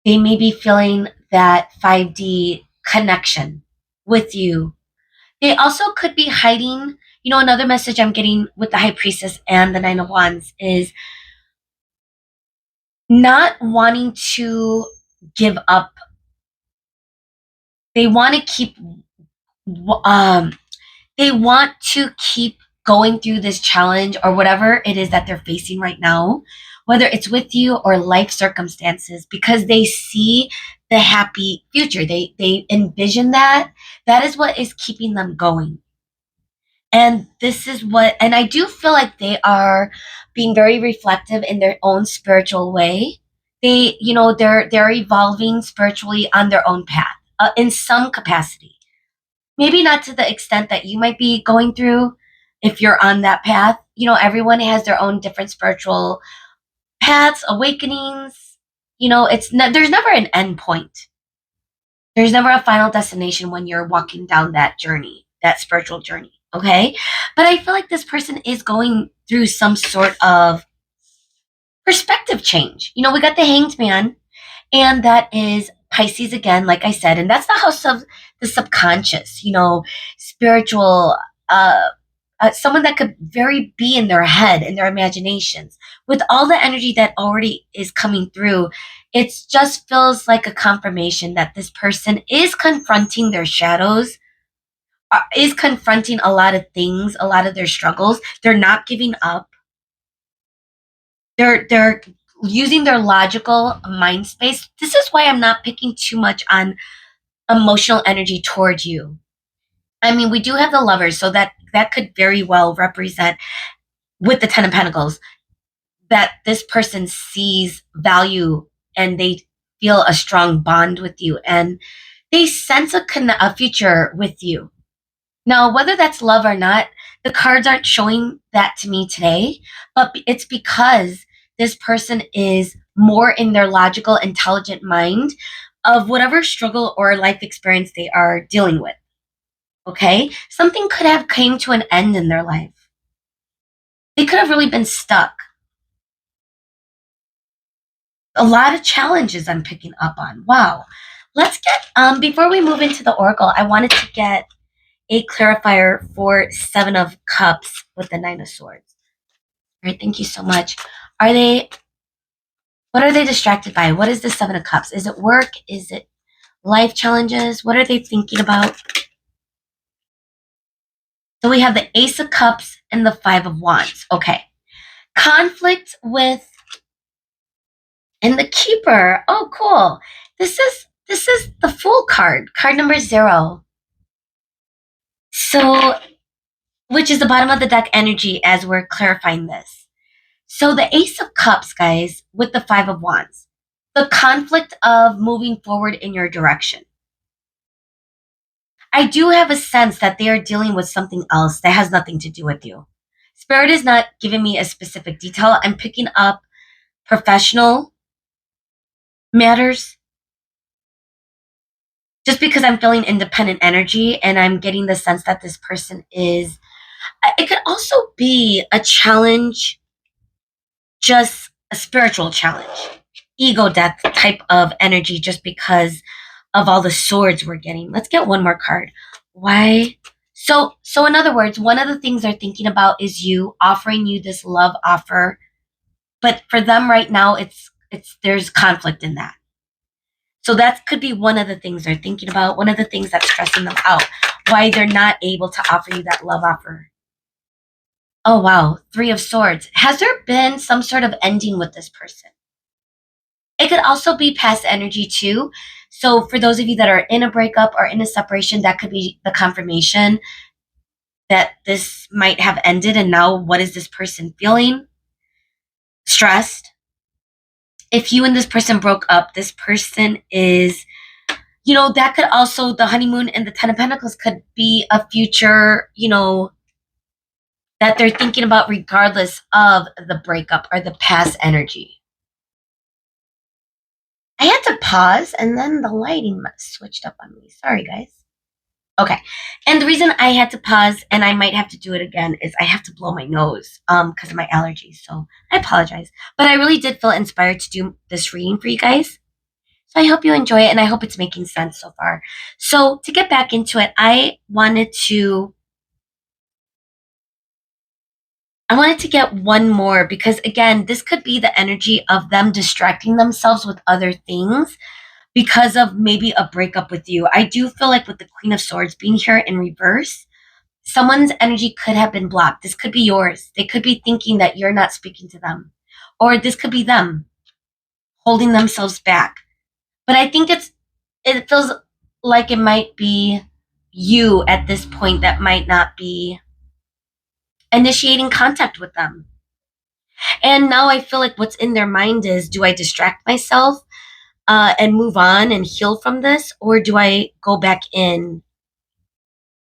They may be feeling that 5D connection with you. They also could be hiding. Another message I'm getting with the High Priestess and the Nine of Wands is not wanting to give up. They want to keep um they want to keep going through this challenge or whatever it is that they're facing right now, whether it's with you or life circumstances, because they see the happy future. They envision that is what is keeping them going. And this is what, and I do feel like they are being very reflective in their own spiritual way. They're evolving spiritually on their own path, in some capacity. Maybe not to the extent that you might be going through if you're on that path. Everyone has their own different spiritual paths, awakenings. There's never an end point. There's never a final destination when you're walking down that journey, that spiritual journey. Okay. But I feel like this person is going through some sort of perspective change. We got the Hanged Man, and that is Pisces again, like I said, and that's the house of the subconscious, spiritual, uh, someone that could very be in their head, in their imaginations. With all the energy that already is coming through, it just feels like a confirmation that this person is confronting their shadows, is confronting a lot of things, a lot of their struggles. They're not giving up. They're using their logical mind space. This is why I'm not picking too much on emotional energy towards you. I mean, we do have the Lovers, so that could very well represent, with the Ten of Pentacles, that this person sees value and they feel a strong bond with you and they sense a future with you. Now, whether that's love or not, the cards aren't showing that to me today, but it's because this person is more in their logical, intelligent mind of whatever struggle or life experience they are dealing with. Okay? Something could have came to an end in their life. They could have really been stuck. A lot of challenges I'm picking up on. Wow. Let's get before we move into the oracle, I wanted to get a clarifier for Seven of Cups with the Nine of Swords. All right, thank you so much. What are they distracted by? What is the Seven of Cups? Is it work? Is it life challenges? What are they thinking about? So we have the Ace of Cups and the Five of Wands. Okay. Conflict with, and the Keeper. Oh, cool. This is the Fool card number 0. So, which is the bottom of the deck energy as we're clarifying this. So the Ace of Cups, guys, with the Five of Wands, the conflict of moving forward in your direction. I do have a sense that they are dealing with something else that has nothing to do with you. Spirit is not giving me a specific detail. I'm picking up professional matters just because I'm feeling independent energy and I'm getting the sense that this person is. It could also be a challenge, just a spiritual challenge, ego death type of energy, just because of all the swords we're getting. Let's get one more card. Why? So in other words, one of the things they're thinking about is you, offering you this love offer, but for them right now, it's there's conflict in that. So that could be one of the things they're thinking about, one of the things that's stressing them out, why they're not able to offer you that love offer. Oh, wow. 3 of Swords. Has there been some sort of ending with this person? It could also be past energy too. So for those of you that are in a breakup or in a separation, that could be the confirmation that this might have ended. And now what is this person feeling? Stressed. If you and this person broke up, this person is, that could also, the honeymoon and the Ten of Pentacles could be a future, that they're thinking about regardless of the breakup or the past energy. I had to pause and then the lighting switched up on me. Sorry, guys. Okay. And the reason I had to pause and I might have to do it again is I have to blow my nose because of my allergies. So I apologize. But I really did feel inspired to do this reading for you guys. So I hope you enjoy it and I hope it's making sense so far. So to get back into it, I wanted to get one more because again, this could be the energy of them distracting themselves with other things because of maybe a breakup with you. I do feel like with the Queen of Swords being here in reverse, someone's energy could have been blocked. This could be yours. They could be thinking that you're not speaking to them. Or this could be them holding themselves back. But I think it feels like it might be you at this point that might not be initiating contact with them. And now I feel like what's in their mind is, do I distract myself and move on and heal from this? Or do I go back in?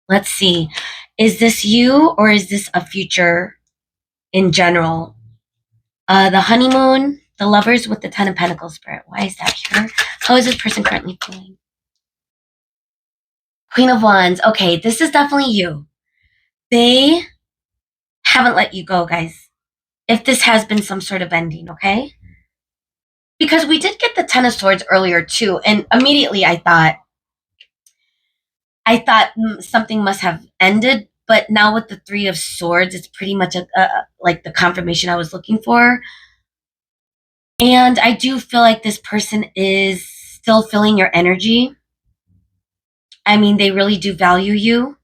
Let's see. Is this you or is this a future in general? The honeymoon, the lovers with the Ten of Pentacles spirit. Why is that here? How is this person currently feeling? Queen of Wands. Okay, this is definitely you. They haven't let you go, guys. If this has been some sort of ending, okay? Because we did get the Ten of Swords earlier too, and immediately I thought something must have ended. But now with the Three of Swords, it's pretty much like the confirmation I was looking for. And I do feel like this person is still feeling your energy. I mean, they really do value you.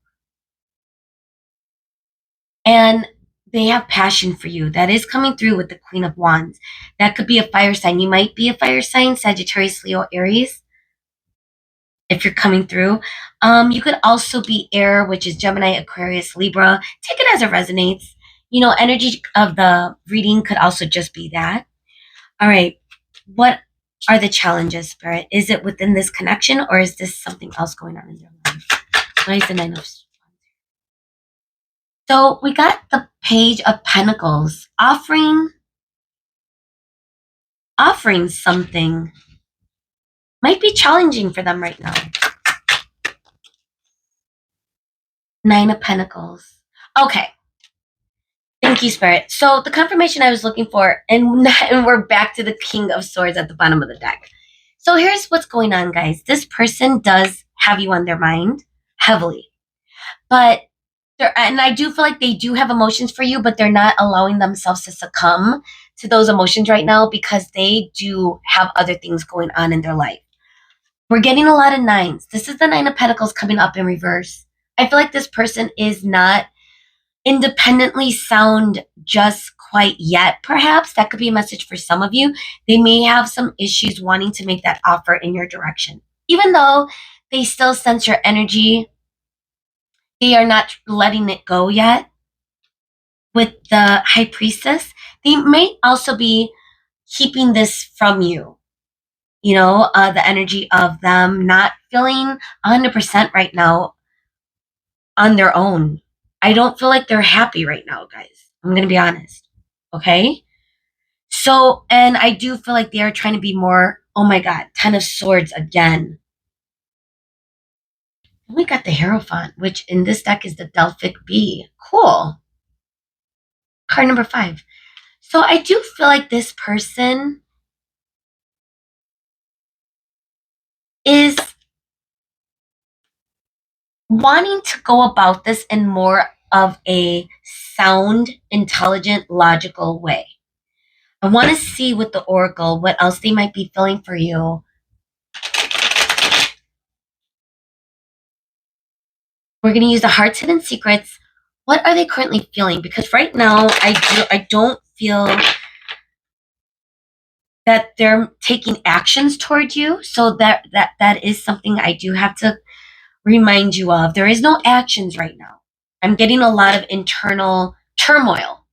And they have passion for you. That is coming through with the Queen of Wands. That could be a fire sign. You might be a fire sign, Sagittarius, Leo, Aries, if you're coming through. You could also be air, which is Gemini, Aquarius, Libra. Take it as it resonates. Energy of the reading could also just be that. All right. What are the challenges, Spirit? Is it within this connection or is this something else going on in your life? Why is the Nine of Swords? So we got the Page of Pentacles offering something. Might be challenging for them right now. Nine of Pentacles. Okay. Thank you, Spirit. So the confirmation I was looking for, and we're back to the King of Swords at the bottom of the deck. So here's what's going on, guys. This person does have you on their mind heavily. But and I do feel like they do have emotions for you, but they're not allowing themselves to succumb to those emotions right now because they do have other things going on in their life. We're getting a lot of nines. This is the Nine of Pentacles coming up in reverse. I feel like this person is not independently sound just quite yet. Perhaps that could be a message for some of you. They may have some issues wanting to make that offer in your direction. Even though they still sense your energy, they are not letting it go yet. With the High Priestess, they may also be keeping this from you. The energy of them not feeling 100% right now on their own. I don't feel like they're happy right now, guys. I'm going to be honest. Okay? So, and I do feel like they are trying to be more, oh my God, Ten of Swords again. And we got the Hierophant, which in this deck is the Delphic Bee. Cool. Card number 5. So I do feel like this person is wanting to go about this in more of a sound, intelligent, logical way. I want to see with the Oracle what else they might be feeling for you. We're going to use the Heart's Hidden Secrets. What are they currently feeling? Because right now, I don't feel that they're taking actions toward you. So that is something I do have to remind you of. There is no actions right now. I'm getting a lot of internal turmoil.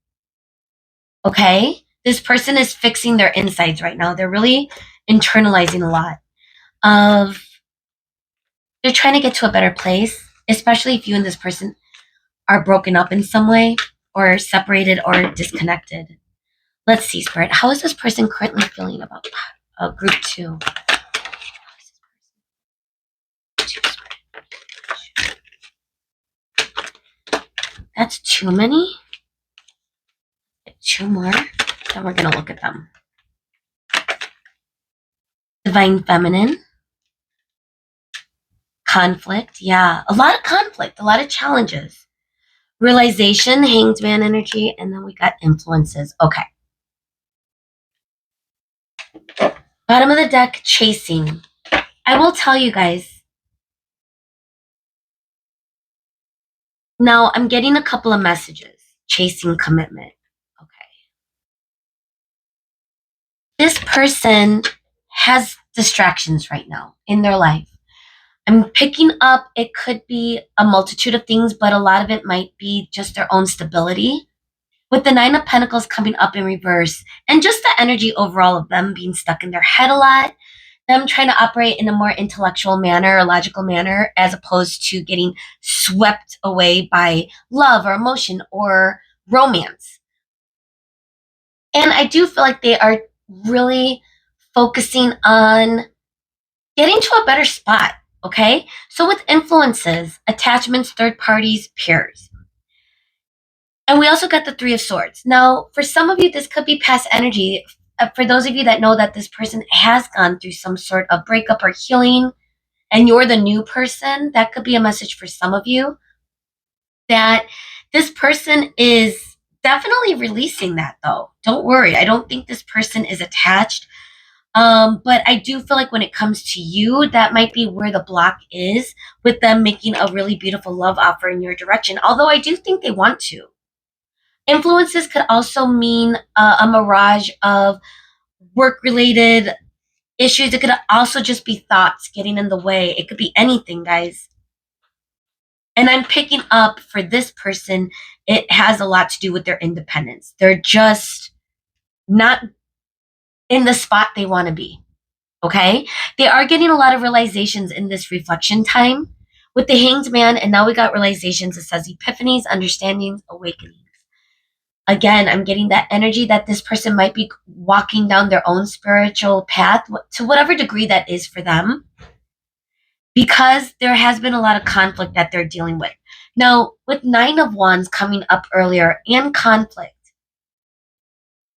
Okay? This person is fixing their insides right now. They're really internalizing a lot of, they're trying to get to a better place, especially if you and this person are broken up in some way or separated or disconnected. Let's see, Spirit. How is this person currently feeling about group two? That's too many. Two more. Then we're going to look at them. Divine Feminine. Conflict. Yeah, a lot of conflict, a lot of challenges. Realization, Hanged Man energy, and then we got influences. Okay. Bottom of the deck, Chasing. I will tell you guys. Now, I'm getting a couple of messages. Chasing commitment. Okay. This person has distractions right now in their life. I'm picking up, it could be a multitude of things, but a lot of it might be just their own stability. With the Nine of Pentacles coming up in reverse, and just the energy overall of them being stuck in their head a lot, them trying to operate in a more intellectual manner or logical manner, as opposed to getting swept away by love or emotion or romance. And I do feel like they are really focusing on getting to a better spot. Okay. So with influences, attachments, third parties, peers. And we also got the Three of Swords. Now, for some of you, this could be past energy. For those of you that know that this person has gone through some sort of breakup or healing, and you're the new person, that could be a message for some of you. That this person is definitely releasing that, though. Don't worry. I don't think this person is attached. But I do feel like when it comes to you, that might be where the block is, with them making a really beautiful love offer in your direction. Although I do think they want to. Influences could also mean a mirage of work-related issues. It could also just be thoughts getting in the way. It could be anything, guys. And I'm picking up for this person, it has a lot to do with their independence. They're just not in the spot they want to be. Okay? They are getting a lot of realizations in this reflection time with the Hanged Man, and now we got realizations. It says epiphanies, understandings, awakenings. Again, I'm getting that energy that this person might be walking down their own spiritual path to whatever degree that is for them, because there has been a lot of conflict that they're dealing with. Now, with Nine of Wands coming up earlier and conflict,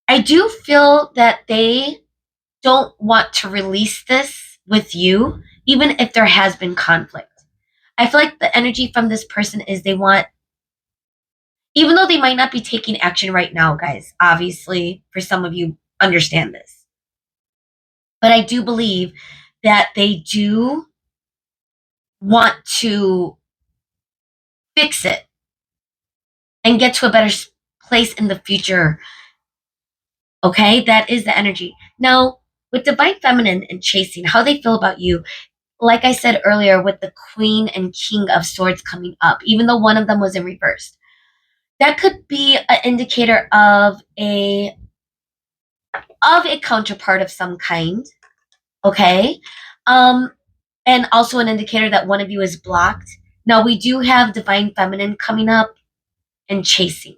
I do feel that they don't want to release this with you, even if there has been conflict. I feel like the energy from this person is they want, even though they might not be taking action right now, guys, obviously, for some of you, understand this. But I do believe that they do want to fix it and get to a better place in the future. Okay, that is the energy. Now, with Divine Feminine and Chasing, how they feel about you, like I said earlier, with the Queen and King of Swords coming up, even though one of them was in reverse, that could be an indicator of a counterpart of some kind. Okay, and also an indicator that one of you is blocked. Now we do have Divine Feminine coming up and Chasing.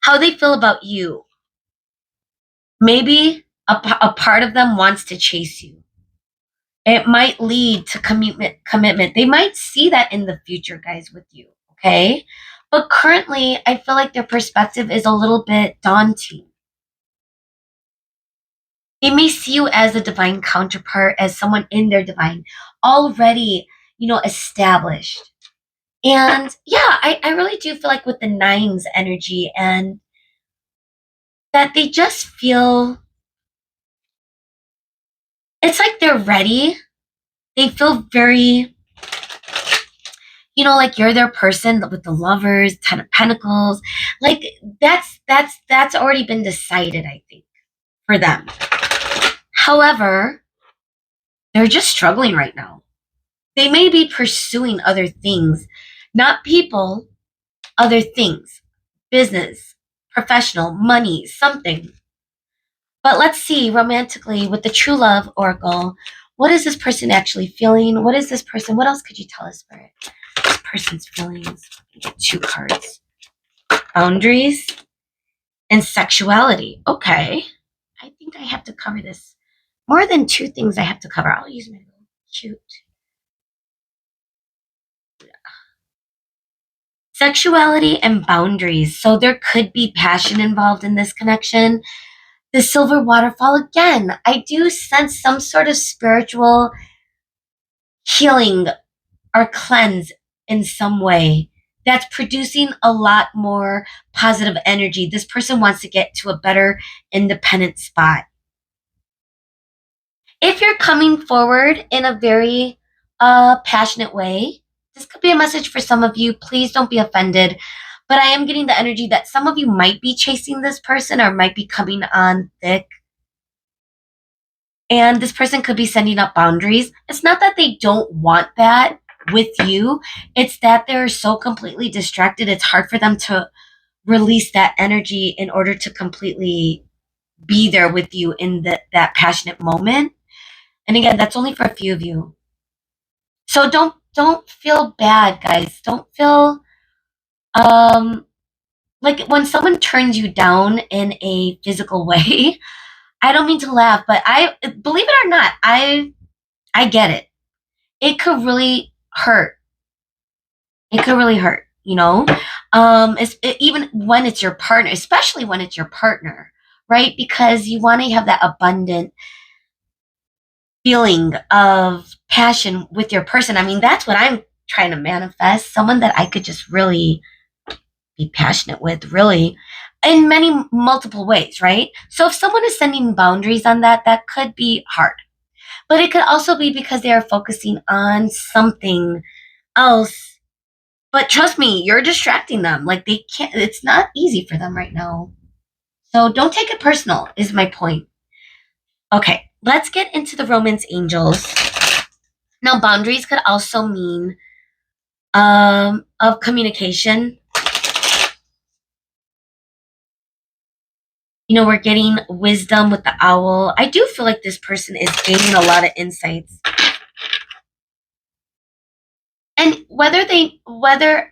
How they feel about you. Maybe a part of them wants to chase you. It might lead to commitment. They might see that in the future, guys, with you. Okay. But currently, I feel like their perspective is a little bit daunting. They may see you as a divine counterpart, as someone in their divine, already, established. And yeah, I really do feel like with the nines energy, and that they just feel, it's like they're ready. They feel very, like you're their person with the Lovers, Ten of Pentacles. Like that's already been decided, I think, for them. However, they're just struggling right now. They may be pursuing other things, not people, other things, business, professional, money, something. But let's see romantically with the true love oracle, what is this person actually feeling? What is this person? What else could you tell us, Spirit? This person's feelings. Get 2 cards. Boundaries and sexuality. Okay. I think I have to cover this. More than 2 things I have to cover. I'll use my little cute. Sexuality and boundaries. So there could be passion involved in this connection. The silver waterfall again. I do sense some sort of spiritual healing or cleanse in some way that's producing a lot more positive energy. This person wants to get to a better independent spot. If you're coming forward in a very passionate way, this could be a message for some of you. Please don't be offended. But I am getting the energy that some of you might be chasing this person or might be coming on thick. And this person could be sending up boundaries. It's not that they don't want that with you. It's that they're so completely distracted. It's hard for them to release that energy in order to completely be there with you in that passionate moment. And again, that's only for a few of you. So don't feel bad, guys. Don't feel like when someone turns you down in a physical way. I don't mean to laugh, but I believe it or not, I get it. It could really hurt. It could really hurt, you know? Even when it's your partner, especially when it's your partner, right? Because you want to have that abundant feeling of passion with your person. I mean, that's what I'm trying to manifest. Someone that I could just really be passionate with, really, in many multiple ways, right? So if someone is sending boundaries on that, that could be hard. But it could also be because they are focusing on something else. But trust me, you're distracting them. Like they can't, it's not easy for them right now. So don't take it personal, is my point. Okay, let's get into the romance angels. Now, boundaries could also mean of communication. You know, we're getting wisdom with the owl. I do feel like this person is gaining a lot of insights. And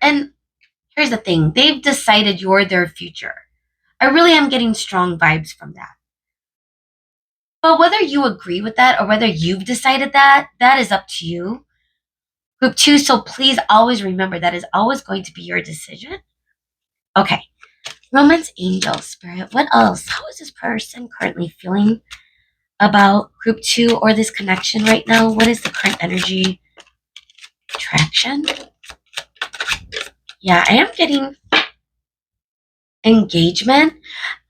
and here's the thing, they've decided you're their future. I really am getting strong vibes from that. But whether you agree with that or whether you've decided that, that is up to you. Group 2, so please always remember that is always going to be your decision. Okay. Romance angel spirit. What else? How is this person currently feeling about group 2 or this connection right now? What is the current energy? Attraction? Yeah, I am getting engagement.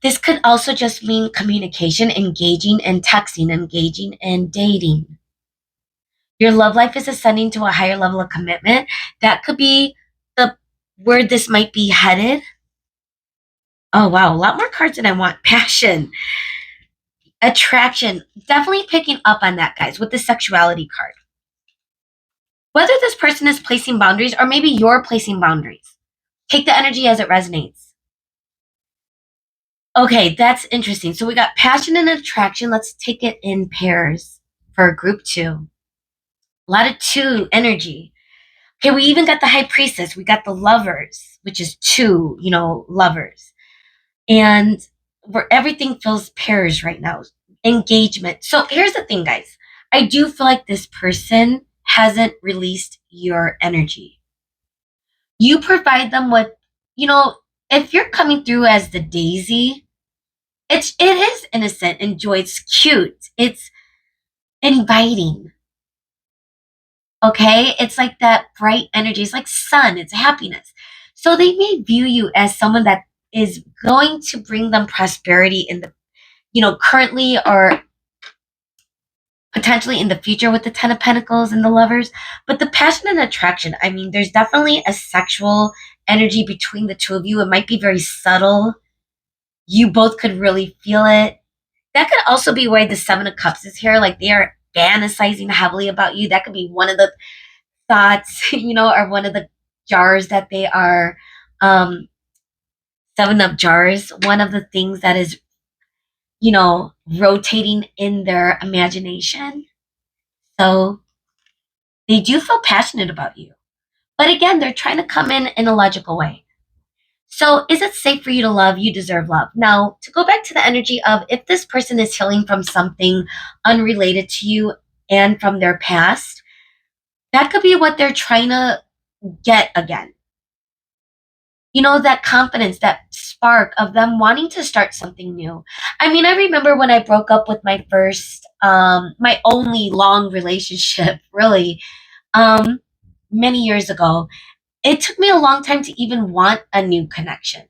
This could also just mean communication, engaging in texting, engaging in dating. Your love life is ascending to a higher level of commitment. That could be the where this might be headed. Oh, wow. A lot more cards than I want. Passion, attraction. Definitely picking up on that, guys, with the sexuality card. Whether this person is placing boundaries or maybe you're placing boundaries, take the energy as it resonates. Okay, that's interesting. So we got passion and attraction. Let's take it in pairs for group 2. A lot of 2 energy. Okay, we even got the high priestess. We got the lovers, which is 2, lovers. And where everything feels pairs right now. Engagement. So here's the thing, guys. I do feel like this person hasn't released your energy. You provide them with, if you're coming through as the daisy, it is innocent and joy. It's cute. It's inviting. Okay? It's like that bright energy. It's like sun. It's happiness. So they may view you as someone that is going to bring them prosperity in the, currently or potentially in the future with the 10 of Pentacles and the lovers. But the passion and attraction, I mean, there's definitely a sexual energy between the 2 of you. It might be very subtle. You both could really feel it. That could also be why the Seven of Cups is here. Like they are fantasizing heavily about you. That could be one of the thoughts, or one of the jars that they are, um, Seven of Jars. One of the things that is, rotating in their imagination. So they do feel passionate about you. But again, they're trying to come in a logical way. So, is it safe for you to love? You deserve love. Now, to go back to the energy of if this person is healing from something unrelated to you and from their past, that could be what they're trying to get again. That confidence, that spark of them wanting to start something new. I mean, I remember when I broke up with my first, my only long relationship, really, um, many years ago. It took me a long time to even want a new connection.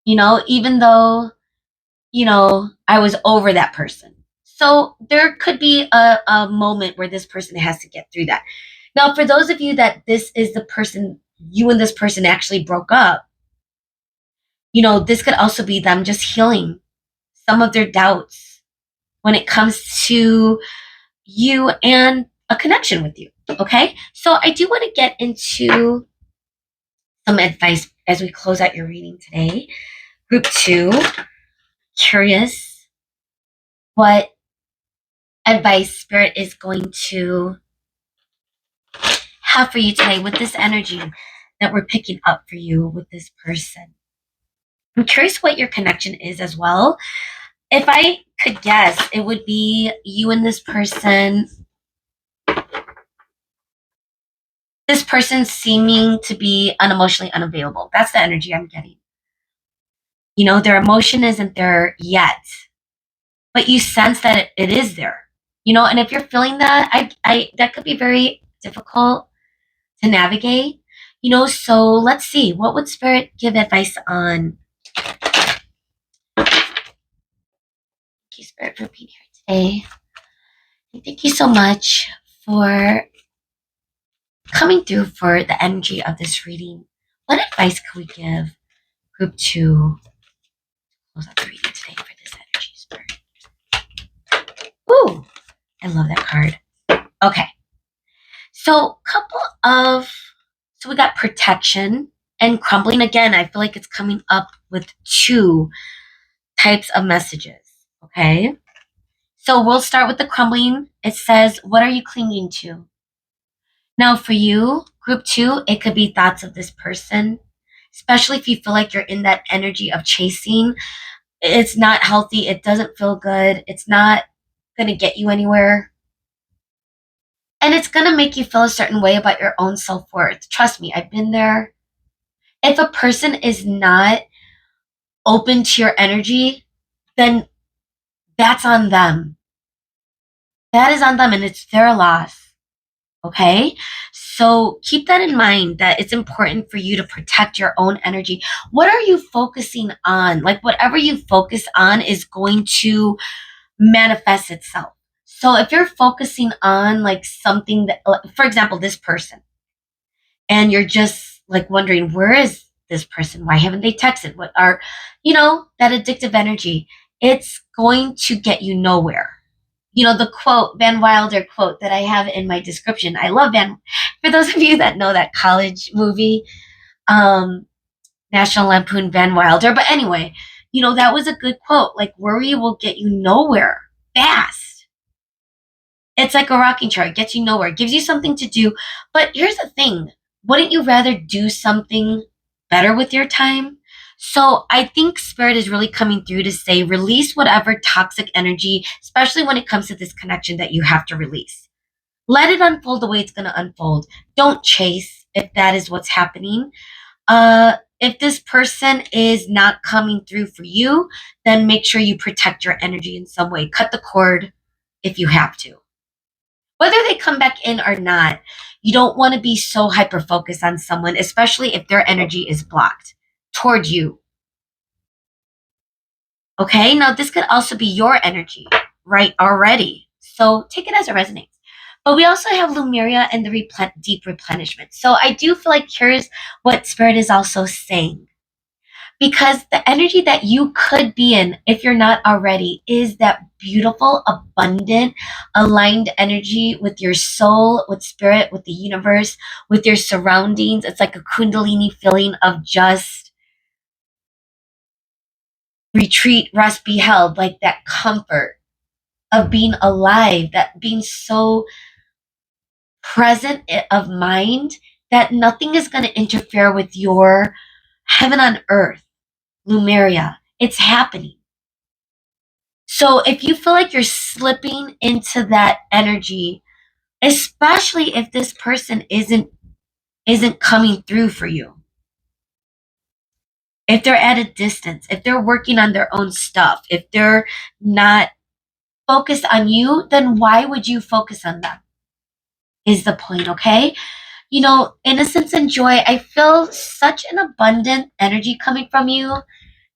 Even though, I was over that person. So there could be a moment where this person has to get through that. Now, for those of you that this is the person, you and this person actually broke up, this could also be them just healing some of their doubts when it comes to you and a connection with you. Okay. So I do want to get into some advice as we close out your reading today. Group two, curious what advice Spirit is going to have for you today with this energy that we're picking up for you with this person. I'm curious what your connection is as well. If I could guess, it would be you and this person seeming to be unemotionally unavailable. That's the energy I'm getting. Their emotion isn't there yet, but you sense that it is there. And if you're feeling that, I that could be very difficult to navigate. So let's see, what would Spirit give advice on? Thank you, Spirit, for being here today. And thank you so much for coming through for the energy of this reading. What advice could we give group two? Close out the reading today for this energy, Spirit. Ooh, I love that card. Okay. So we got protection and crumbling. Again, I feel like it's coming up with two types of messages. Okay. So we'll start with the crumbling. It says, what are you clinging to? Now, for you, group two, it could be thoughts of this person, especially if you feel like you're in that energy of chasing. It's not healthy. It doesn't feel good. It's not going to get you anywhere. And it's going to make you feel a certain way about your own self worth. Trust me, I've been there. If a person is not open to your energy, then that's on them. That is on them, and it's their loss. Okay. So keep that in mind that it's important for you to protect your own energy. What are you focusing on? Like, whatever you focus on is going to manifest itself. So if you're focusing on like something that, for example, this person, and you're just like wondering, where is this person? Why haven't they texted? What are, that addictive energy? It's going to get you nowhere. The quote, Van Wilder quote that I have in my description. I love for those of you that know that college movie, um, National Lampoon Van Wilder. But anyway, that was a good quote. Like, worry will get you nowhere fast. It's like a rocking chair. It gets you nowhere. It gives you something to do. But here's the thing. Wouldn't you rather do something better with your time? So I think Spirit is really coming through to say release whatever toxic energy, especially when it comes to this connection that you have to release. Let it unfold the way it's going to unfold. Don't chase if that is what's happening. If this person is not coming through for you, then make sure you protect your energy in some way. Cut the cord if you have to. Whether they come back in or not, you don't want to be so hyper focused on someone, especially if their energy is blocked toward you. Okay, now this could also be your energy, right? Already. So take it as it resonates. But we also have Lumeria and the deep replenishment. So I do feel like here's what Spirit is also saying. Because the energy that you could be in, if you're not already, is that beautiful, abundant, aligned energy with your soul, with spirit, with the universe, with your surroundings. It's like a kundalini feeling of just retreat, rest, be held, like that comfort of being alive, that being so present of mind that nothing is going to interfere with your heaven on earth, Lumeria. It's happening. So if you feel like you're slipping into that energy, especially if this person isn't coming through for you, if they're at a distance, if they're working on their own stuff, if they're not focused on you, then why would you focus on them? Is the point, okay? You know, innocence and joy, I feel such an abundant energy coming from you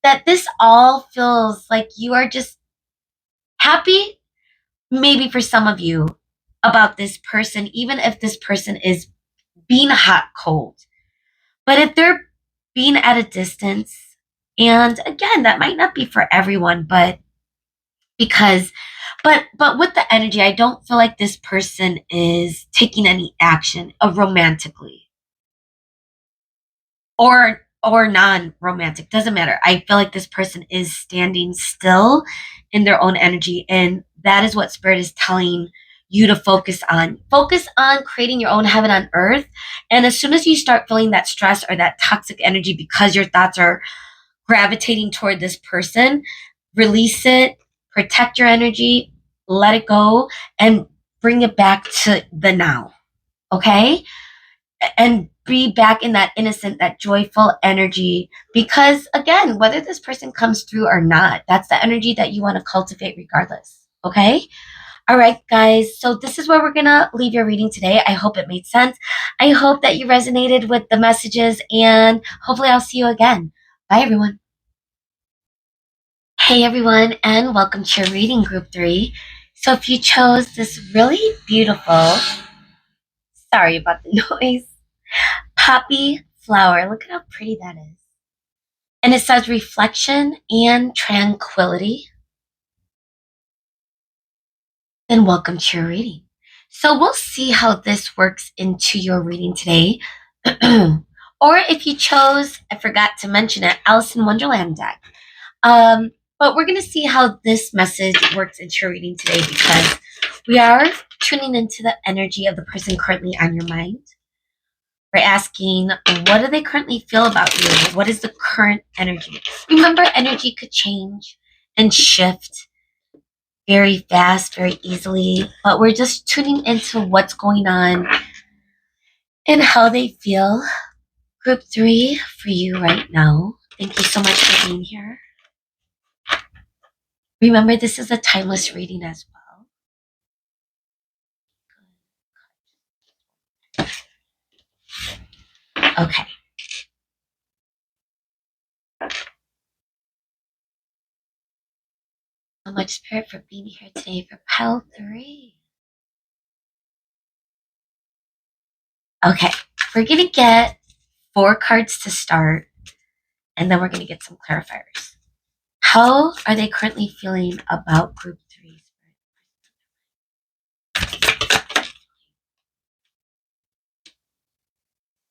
that this all feels like you are just happy, maybe for some of you, about this person, even if this person is being hot, cold. But if they're being at a distance, and again, that might not be for everyone, but because but with the energy, I don't feel like this person is taking any action of romantically or non-romantic, doesn't matter. I feel like this person is standing still in their own energy, and that is what spirit is telling you to focus on creating your own heaven on earth. And as soon as you start feeling that stress or that toxic energy because your thoughts are gravitating toward this person, release it, protect your energy, let it go, and bring it back to the now. Okay? And be back in that innocent, that joyful energy. Because again, whether this person comes through or not, that's the energy that you want to cultivate regardless. Okay? All right, guys. So this is where we're going to leave your reading today. I hope it made sense. I hope that you resonated with the messages, and hopefully I'll see you again. Bye, everyone. Hey, everyone, and welcome to your reading group 3. So if you chose this really beautiful, sorry about the noise, poppy flower, look at how pretty that is. And it says reflection and tranquility. Then welcome to your reading. So we'll see how this works into your reading today. Or if you chose, I forgot to mention it, Alice in Wonderland deck. But we're going to see how this message works into your reading today, because we are tuning into the energy of the person currently on your mind. We're asking, what do they currently feel about you? What is the current energy? Remember, energy could change and shift very fast, very easily, but we're just tuning into what's going on and how they feel. Group 3 for you right now. Thank you so much for being here. Remember, this is a timeless reading as well. Okay. So much, Spirit, for being here today for pile 3. Okay, we're going to get 4 cards to start, and then we're going to get some clarifiers. How are they currently feeling about group 3?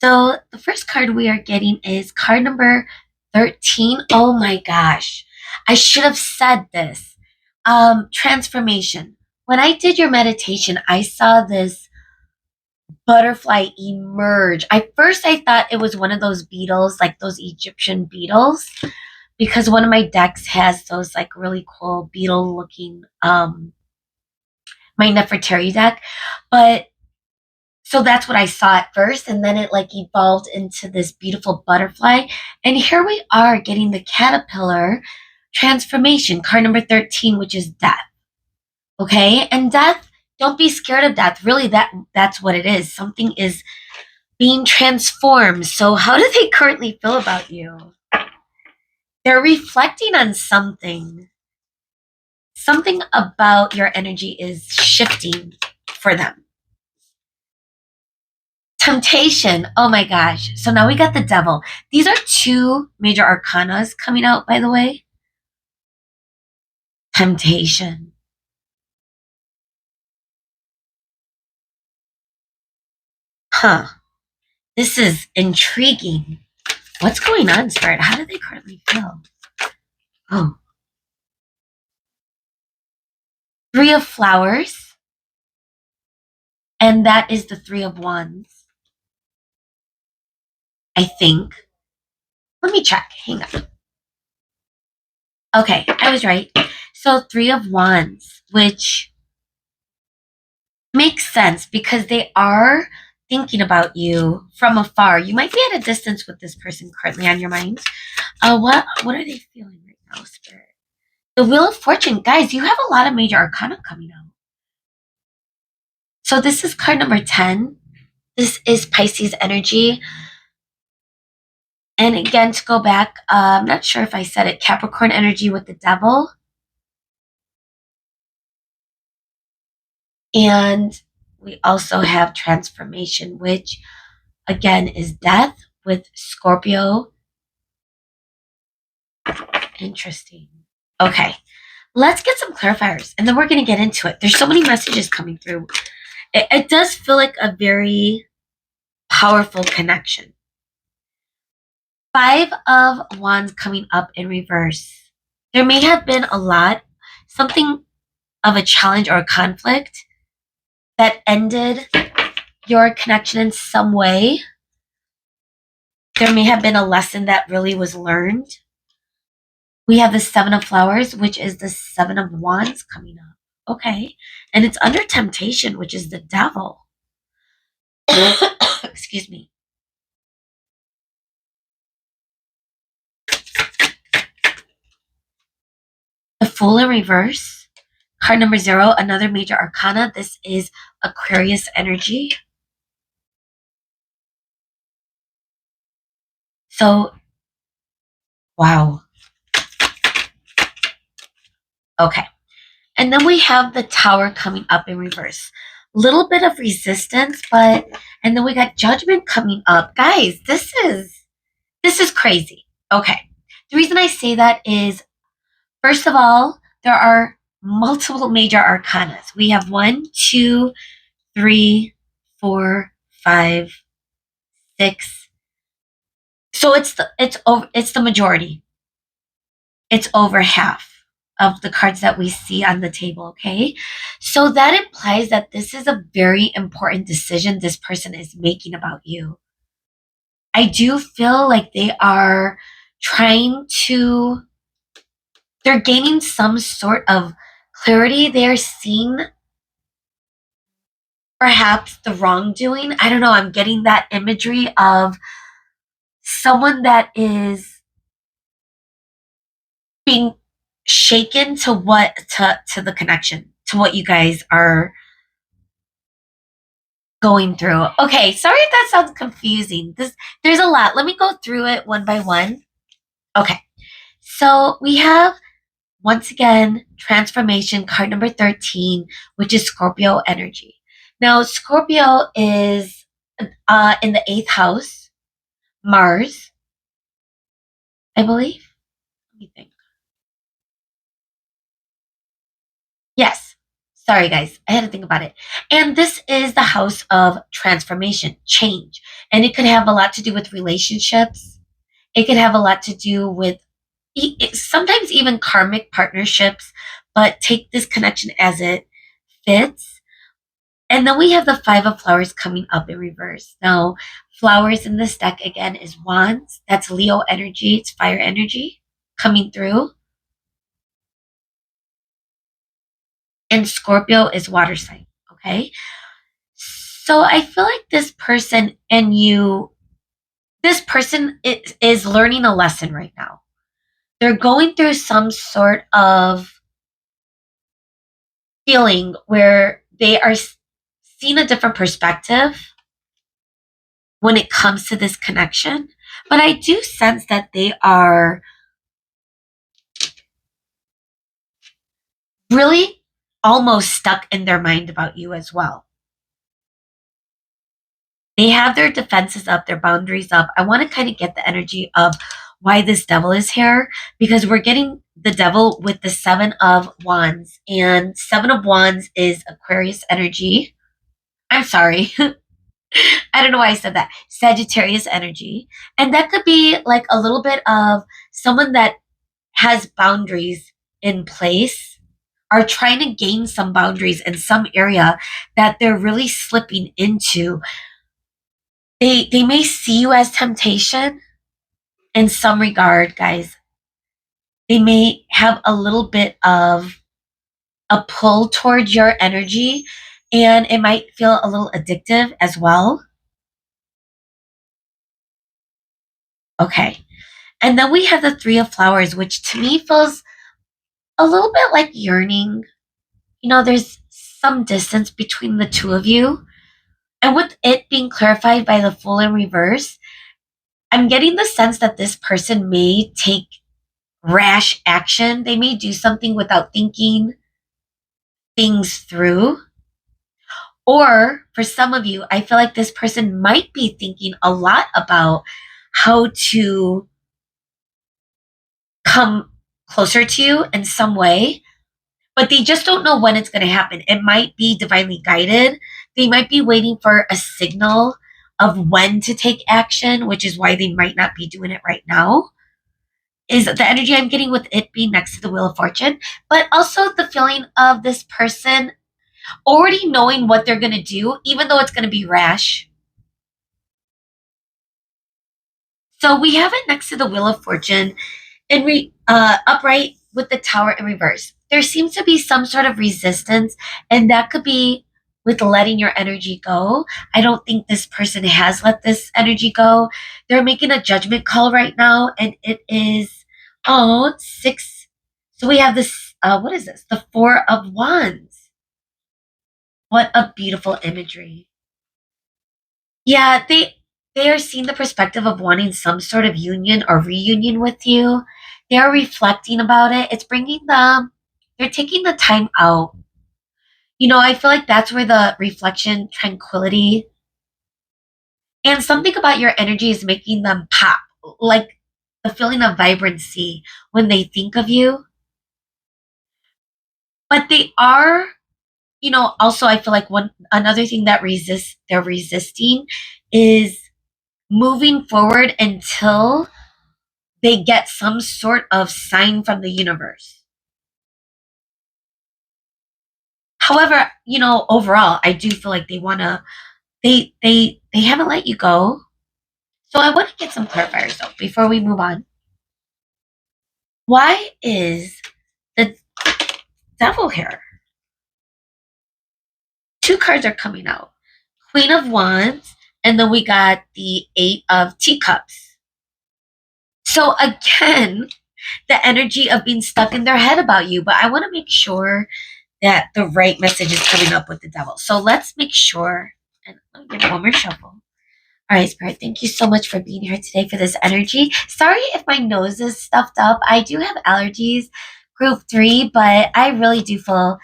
So the first card we are getting is card number 13. Oh my gosh, I should have said this. Transformation. When I did your meditation, I saw this butterfly emerge. At first, I thought it was one of those beetles, like those Egyptian beetles, because one of my decks has those like really cool beetle looking, my Nefertari deck. But so that's what I saw at first, and then it like evolved into this beautiful butterfly. And here we are getting the caterpillar transformation, card number 13, which is death. Okay? And death, don't be scared of death. Really, that's what it is. Something is being transformed. So how do they currently feel about you? They're reflecting on something. Something about your energy is shifting for them. Temptation. Oh my gosh. So now we got the devil. These are two major arcanas coming out, by the way. Temptation. Huh. This is intriguing. What's going on, Spirit? How do they currently feel? Oh, Three of Flowers. And that is the Three of Wands, I think. Let me check. Hang on. Okay, I was right. So Three of Wands, which makes sense because they are thinking about you from afar. You might be at a distance with this person currently on your mind. What are they feeling right now, Spirit? The Wheel of Fortune, guys. You have a lot of major arcana coming out. So this is card number 10. This is Pisces energy. And again, to go back, I'm not sure if I said it, Capricorn energy with the devil. And we also have transformation, which again is death with Scorpio. Interesting. Okay, let's get some clarifiers and then we're going to get into it. There's so many messages coming through. It does feel like a very powerful connection. Five of Wands coming up in reverse. There may have been something of a challenge or a conflict that ended your connection in some way. There may have been a lesson that really was learned. We have the Seven of Flowers, which is the Seven of Wands coming up. Okay. And it's under temptation, which is the devil. Excuse me. The Fool in reverse. Card number 0, another major arcana. This is Aquarius energy. So, wow. Okay. And then we have the Tower coming up in reverse. Little bit of resistance, and then we got Judgment coming up. Guys, this is crazy. Okay. The reason I say that is, first of all, there are multiple major arcanas. We have 1, 2, 3, 4, 5, 6. So it's the majority. It's over half of the cards that we see on the table, okay? So that implies that this is a very important decision this person is making about you. I do feel like they're gaining some sort of clarity. They're seeing perhaps the wrongdoing. I don't know. I'm getting that imagery of someone that is being shaken to the connection, to what you guys are going through. Okay, sorry if that sounds confusing. There's a lot. Let me go through it one by one. Okay. So we have, once again, transformation card number 13, which is Scorpio energy. Now, Scorpio is in the 8th house, Mars, I believe. Let me think. Yes. Sorry, guys. I had to think about it. And this is the house of transformation, change. And it could have a lot to do with relationships. It could have a lot to do with sometimes even karmic partnerships, but take this connection as it fits. And then we have the Five of Flowers coming up in reverse. Now, flowers in this deck again is Wands. That's Leo energy. It's fire energy coming through. And Scorpio is water sign. Okay. So I feel like this person is learning a lesson right now. They're going through some sort of feeling where they are seeing a different perspective when it comes to this connection. But I do sense that they are really almost stuck in their mind about you as well. They have their defenses up, their boundaries up. I want to kind of get the energy of why this devil is here because we're getting the devil with the Seven of Wands. And Seven of Wands is Aquarius energy. I'm sorry. I don't know why I said that. Sagittarius energy. And that could be like a little bit of someone that has boundaries in place are trying to gain some boundaries in some area that they're really slipping into. They may see you as temptation in some regard, guys. They may have a little bit of a pull towards your energy and it might feel a little addictive as well. Okay. And then we have the Three of Flowers, which to me feels a little bit like yearning. You know, there's some distance between the two of you. And with it being clarified by the Fool in reverse, I'm getting the sense that this person may take rash action. They may do something without thinking things through. Or for some of you, I feel like this person might be thinking a lot about how to come closer to you in some way, but they just don't know when it's going to happen. It might be divinely guided. They might be waiting for a signal of when to take action, which is why they might not be doing it right now. Is the energy I'm getting with it being next to the Wheel of Fortune, but also the feeling of this person already knowing what they're going to do, even though it's going to be rash. So we have it next to the Wheel of Fortune and upright with the Tower in reverse. There seems to be some sort of resistance, and that could be with letting your energy go. I don't think this person has let this energy go. They're making a judgment call right now, and it is, oh, six. So we have this, what is this? The Four of Wands. What a beautiful imagery. Yeah, they are seeing the perspective of wanting some sort of union or reunion with you. They're reflecting about it. It's bringing them, they're taking the time out. You know, I feel like that's where the reflection, tranquility, and something about your energy is making them pop, like the feeling of vibrancy when they think of you. But they are, you know, also I feel like one another thing that they're resisting is moving forward until they get some sort of sign from the universe. However, you know, overall, I do feel like they want to they haven't let you go. So I want to get some clarifiers though before we move on. Why is the devil here? Two cards are coming out. Queen of Wands and then we got the 8 of Teacups. So again, the energy of being stuck in their head about you, but I want to make sure that the right message is coming up with the devil. So let's make sure, and let me give one more shuffle. All right, Spirit, thank you so much for being here today for this energy. Sorry if my nose is stuffed up. I do have allergies, group 3, but I really do feel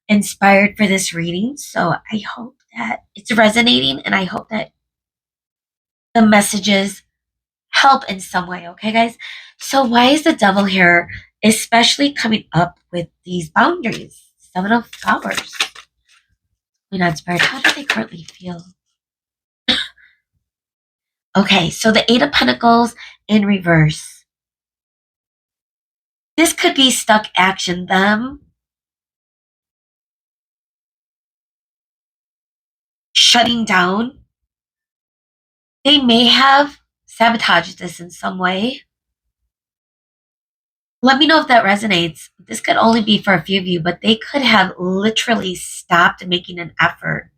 inspired for this reading. So I hope that it's resonating and I hope that the messages help in some way, okay, guys? So why is the devil here, especially coming up with these boundaries? Seven of Flowers. We're not inspired. How do they currently feel? Okay, so the Eight of Pentacles in reverse. This could be stuck action, them shutting down. They may have sabotaged this in some way. Let me know if that resonates. This could only be for a few of you, but they could have literally stopped making an effort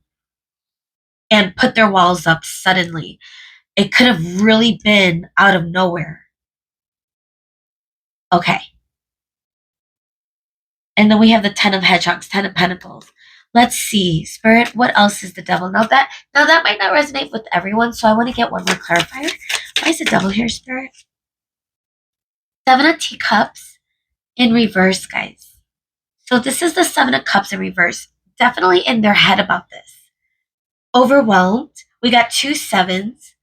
and put their walls up suddenly. It could have really been out of nowhere. Okay. And then we have the 10 of Hedgehogs, 10 of Pentacles. Let's see, Spirit, what else is the devil? Now that might not resonate with everyone, so I want to get one more clarifier. Why is the devil here, Spirit? 7 of Teacups in reverse, guys. So this is the 7 of Cups in reverse. Definitely in their head about this. Overwhelmed, We got 2 sevens.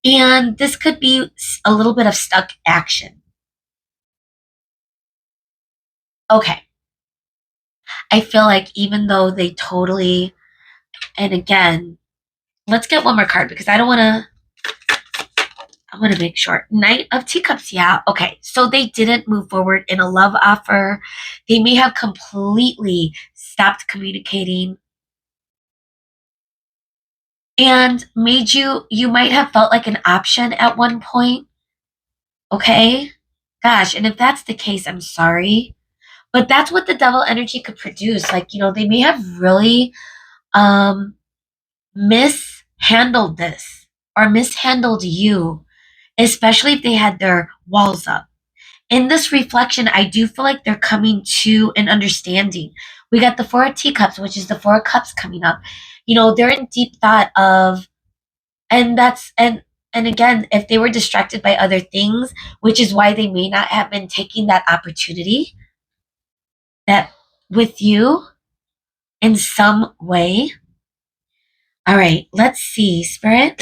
And this could be a little bit of stuck action. Okay. I feel like even though they totally, and again, let's get one more card because I want to make sure. Knight of Teacups, yeah. Okay, so they didn't move forward in a love offer. They may have completely stopped communicating and you might have felt like an option at one point. Okay? Gosh, and if that's the case, I'm sorry. But that's what the devil energy could produce. Like, they may have really um mishandled this or mishandled you, especially if they had their walls up. In this reflection, I do feel like they're coming to an understanding. We got the Four of Teacups, which is the Four of Cups coming up. They're in deep thought of, and that's, and again, if they were distracted by other things, which is why they may not have been taking that opportunity that with you in some way. All right, let's see. Spirit,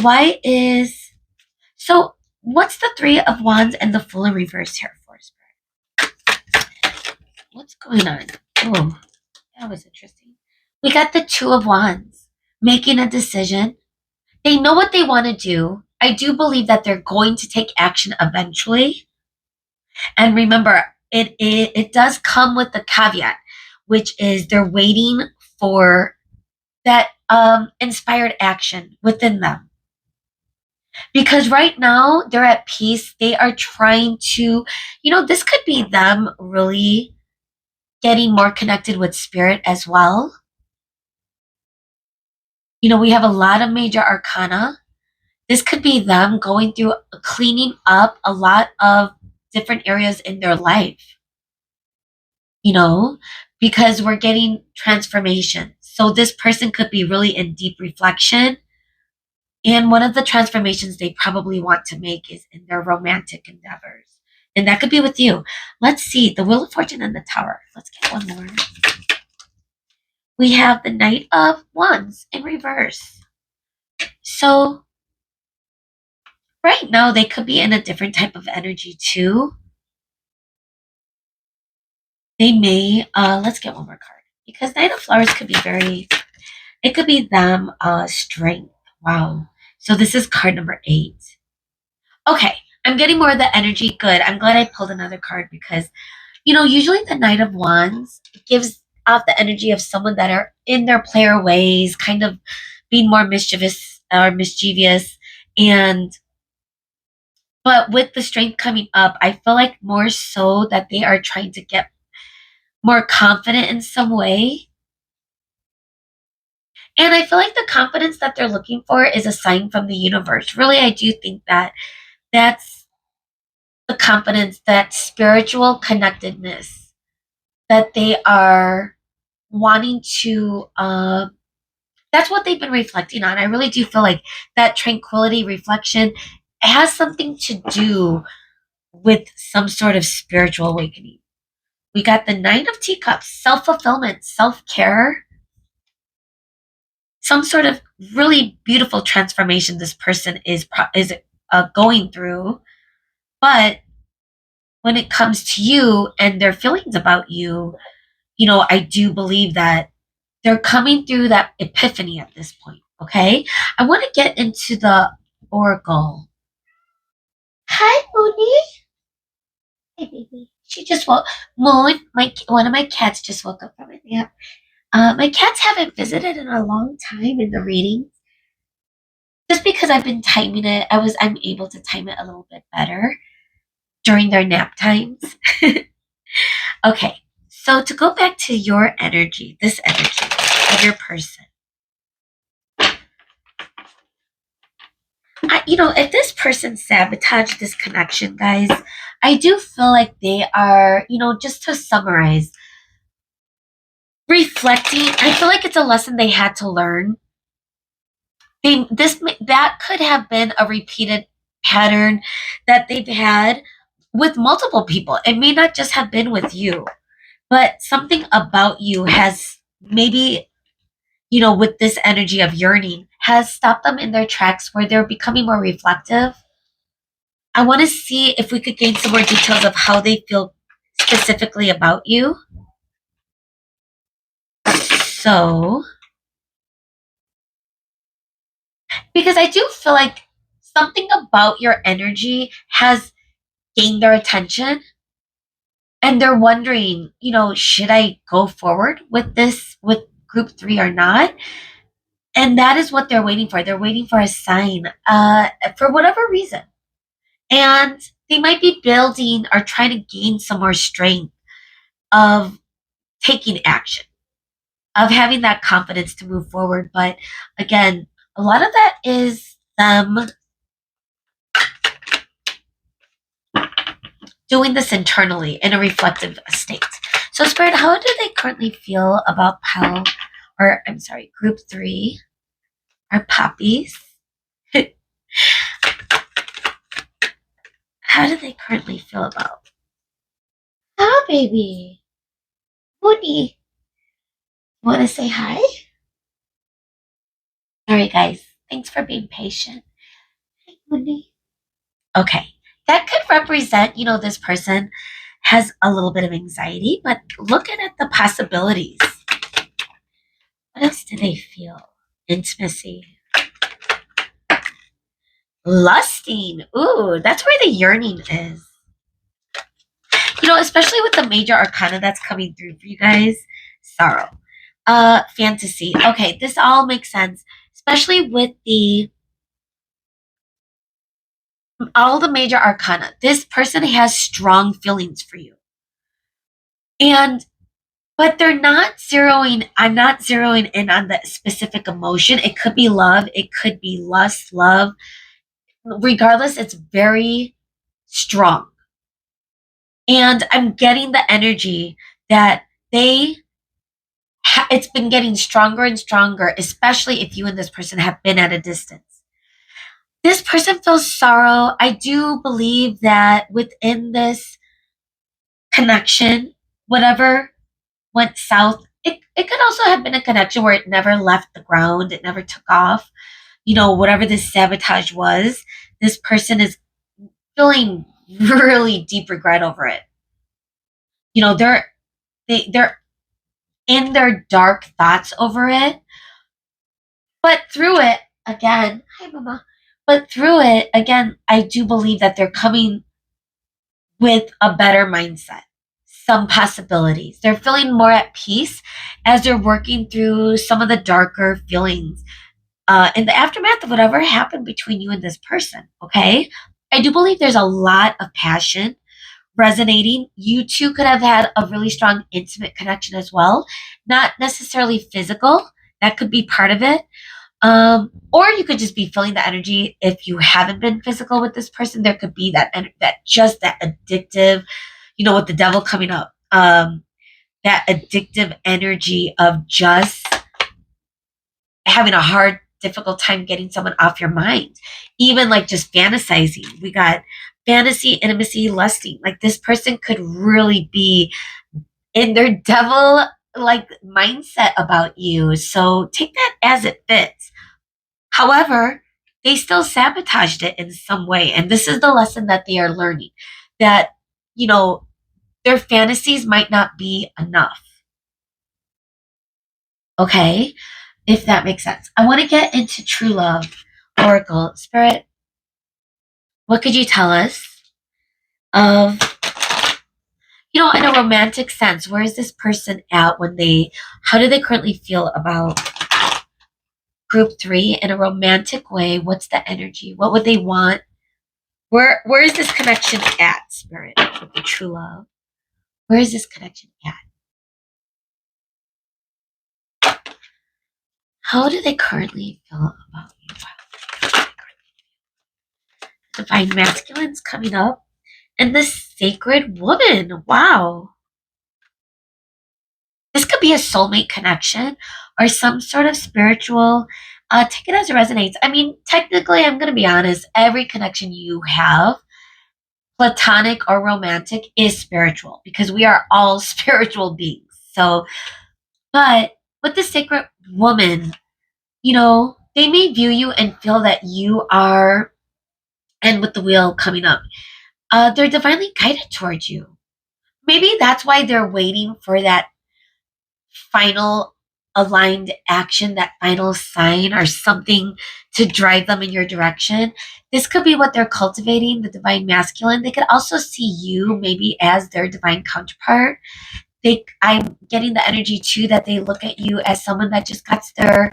so what's the Three of Wands and the Fool in reverse here for, Spirit? What's going on? Oh, that was interesting. We got the Two of Wands making a decision. They know what they want to do. I do believe that they're going to take action eventually. And remember, it does come with the caveat, which is they're waiting for that inspired action within them. Because right now they're at peace. They are trying to, this could be them really getting more connected with spirit as well. We have a lot of major arcana. This could be them going through cleaning up a lot of different areas in their life, because we're getting transformation. So this person could be really in deep reflection. And one of the transformations they probably want to make is in their romantic endeavors. And that could be with you. Let's see the Wheel of Fortune and the Tower. Let's get one more. We have the Knight of Wands in reverse. So right now they could be in a different type of energy too. They may, let's get one more card. Because Knight of Flowers could be it could be them, strength. Wow. So this is card number 8. Okay, I'm getting more of the energy. Good. I'm glad I pulled another card because, usually the Knight of Wands gives off the energy of someone that are in their player ways, kind of being more mischievous or mischievous. But with the strength coming up, I feel like more so that they are trying to get more confident in some way. And I feel like the confidence that they're looking for is a sign from the universe. Really, I do think that that's the confidence, that spiritual connectedness that they are wanting to, that's what they've been reflecting on. I really do feel like that tranquility reflection has something to do with some sort of spiritual awakening. We got the Nine of Teacups, self-fulfillment, self-care, some sort of really beautiful transformation this person is going through. But when it comes to you and their feelings about you, I do believe that they're coming through that epiphany at this point. Okay, I want to get into the oracle. Hi, Mooney. Hey, baby. She just woke. Moon, one of my cats just woke up from a nap. My cats haven't visited in a long time in the readings. Just because I've been timing it, I'm able to time it a little bit better during their nap times. Okay, so to go back to your energy, this energy of your person. If this person sabotaged this connection, guys, I do feel like they are, just to summarize, reflecting. I feel like it's a lesson they had to learn. That could have been a repeated pattern that they've had with multiple people. It may not just have been with you, but something about you has maybe, with this energy of yearning, has stopped them in their tracks where they're becoming more reflective. I want to see if we could gain some more details of how they feel specifically about you. So, because I do feel like something about your energy has gained their attention and they're wondering, should I go forward with this with group 3 or not? And that is what they're waiting for. They're waiting for a sign for whatever reason. And they might be building or trying to gain some more strength of taking action, of having that confidence to move forward. But again, a lot of that is them doing this internally in a reflective state. So, Spirit, how do they currently feel about group 3, our puppies? How do they currently feel about? Oh, baby. Moody. Want to say hi? All right, guys. Thanks for being patient. Hi, Moody. Okay. That could represent, this person has a little bit of anxiety, but looking at the possibilities. What else do they feel? Intimacy. Lusting. Ooh, that's where the yearning is. Especially with the major arcana that's coming through for you guys. Sorrow. Fantasy. Okay, this all makes sense, especially with all the major arcana. This person has strong feelings for you. But they're not I'm not zeroing in on the specific emotion. It could be love, it could be lust, love. Regardless, it's very strong. And I'm getting the energy that it's been getting stronger and stronger, especially if you and this person have been at a distance. This person feels sorrow. I do believe that within this connection, whatever went south, it could also have been a connection where it never left the ground, it never took off. Whatever this sabotage was, this person is feeling really deep regret over it. They're in their dark thoughts over it. But through it, again, hi mama. But through it, again, I do believe that they're coming with a better mindset, some possibilities. They're feeling more at peace as they're working through some of the darker feelings in the aftermath of whatever happened between you and this person. Okay. I do believe there's a lot of passion resonating. You two could have had a really strong intimate connection as well, not necessarily physical. That could be part of it. Or you could just be feeling the energy. If you haven't been physical with this person, there could be that addictive, with the devil coming up, that addictive energy of just having a hard, difficult time getting someone off your mind. Even like just fantasizing. We got fantasy, intimacy, lusting. Like this person could really be in their devil like mindset about you. So take that as it fits. However, they still sabotaged it in some way. And this is the lesson that they are learning, that, their fantasies might not be enough. Okay? If that makes sense. I want to get into true love. Oracle, Spirit, what could you tell us of, in a romantic sense, where is this person at how do they currently feel about group 3 in a romantic way? What's the energy? What would they want? Where is this connection at, Spirit, with the true love? Where is this connection at? How do they currently feel about you? Divine masculines coming up. And the sacred woman. Wow. This could be a soulmate connection or some sort of spiritual. Take it as it resonates. I mean, technically, I'm going to be honest, every connection you have, platonic or romantic, is spiritual because we are all spiritual beings. So, but with the sacred woman, they may view you and feel that you are, and with the wheel coming up, they're divinely guided towards you. Maybe that's why they're waiting for that final aligned action, that final sign or something to drive them in your direction. This could be what they're cultivating, the divine masculine. They could also see you maybe as their divine counterpart. I'm getting the energy too that they look at you as someone that just got their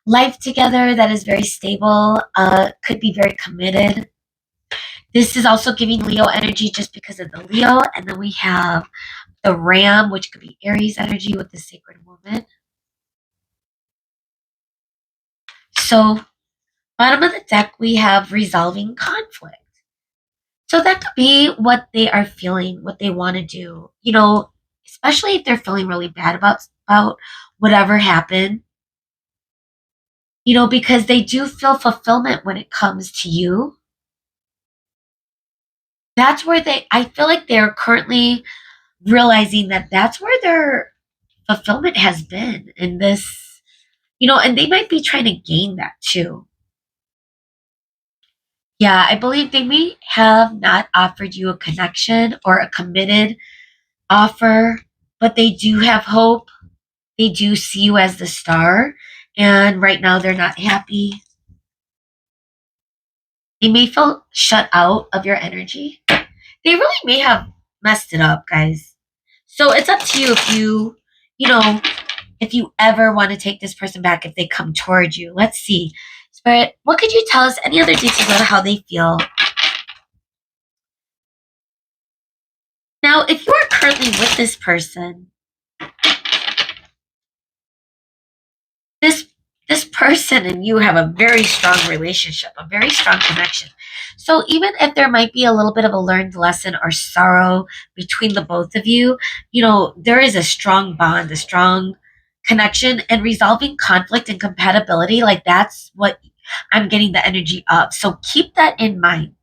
life together, that is very stable, could be very committed. This is also giving Leo energy just because of the Leo. And then we have the Ram, which could be Aries energy with the sacred woman. So, bottom of the deck, we have resolving conflict. So, that could be what they are feeling, what they want to do. Especially if they're feeling really bad about whatever happened, because they do feel fulfillment when it comes to you. That's where I feel like they're currently realizing that that's where their fulfillment has been in this, and they might be trying to gain that too. Yeah, I believe they may have not offered you a connection or a committed offer, but they do have hope. They do see you as the star, and right now they're not happy. They may feel shut out of your energy. They really may have messed it up, guys. So it's up to you you know, if you ever want to take this person back, if they come towards you. Let's see. Spirit, what could you tell us? Any other details about how they feel? Now, if you are currently with this person, this this person and you have a very strong relationship, a very strong connection. So even if there might be a little bit of a learned lesson or sorrow between the both of you, there is a strong bond, a strong connection, and resolving conflict and compatibility. Like that's what I'm getting the energy of. So keep that in mind.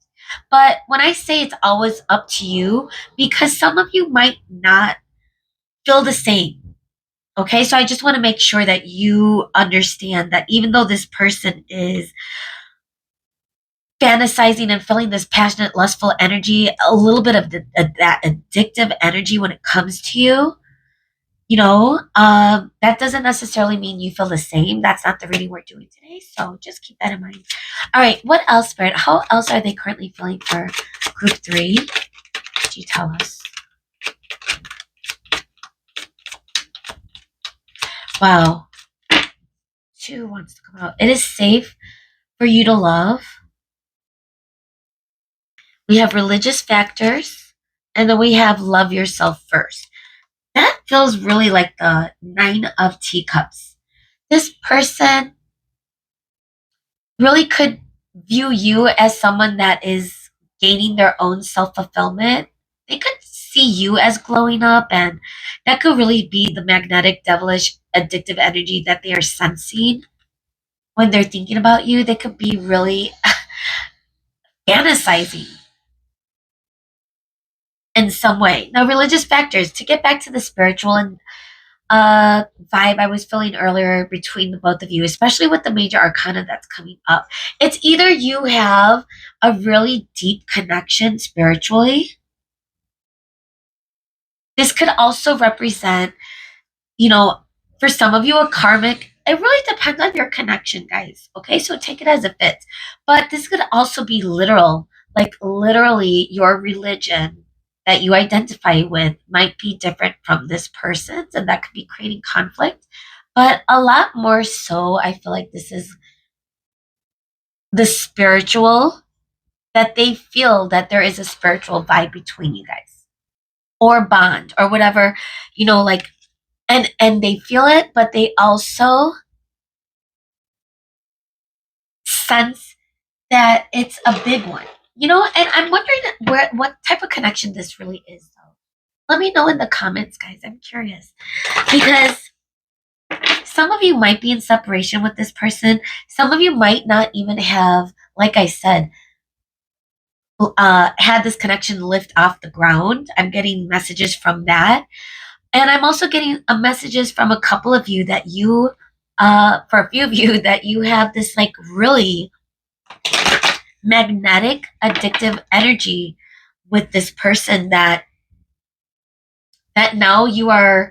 But when I say it's always up to you, because some of you might not feel the same. Okay, so I just want to make sure that you understand that even though this person is fantasizing and feeling this passionate, lustful energy, a little bit of that addictive energy when it comes to you, that doesn't necessarily mean you feel the same. That's not the reading we're doing today. So just keep that in mind. All right, what else, Spirit? How else are they currently feeling for group 3? Could you tell us? Wow. 2 wants to come out. It is safe for you to love. We have religious factors, and then we have love yourself first. That feels really like the 9 of Teacups. This person really could view you as someone that is gaining their own self fulfillment. They could see you as glowing up, and that could really be the magnetic, devilish, addictive energy that they are sensing when they're thinking about you. They could be really fantasizing in some way. Now, religious factors, to get back to the spiritual and vibe I was feeling earlier between the both of you, especially with the major arcana that's coming up. It's either you have a really deep connection spiritually. This could also represent, you know, for some of you, a karmic. It really depends on your connection, guys. Okay, so take it as it fits. But this could also be literal, like literally your religion that you identify with might be different from this person's, and that could be creating conflict. But a lot more so, I feel like this is the spiritual, that they feel that there is a spiritual vibe between you guys or bond or whatever, like, and they feel it, but they also sense that it's a big one, and I'm wondering what type of connection this really is, though. Let me know in the comments, guys. I'm curious because some of you might be in separation with this person. Some of you might not even have, like I said, had this connection lift off the ground. I'm getting messages from that. And I'm also getting messages from a couple of you that you for a few of you, that you have this like really magnetic, addictive energy with this person that now you are,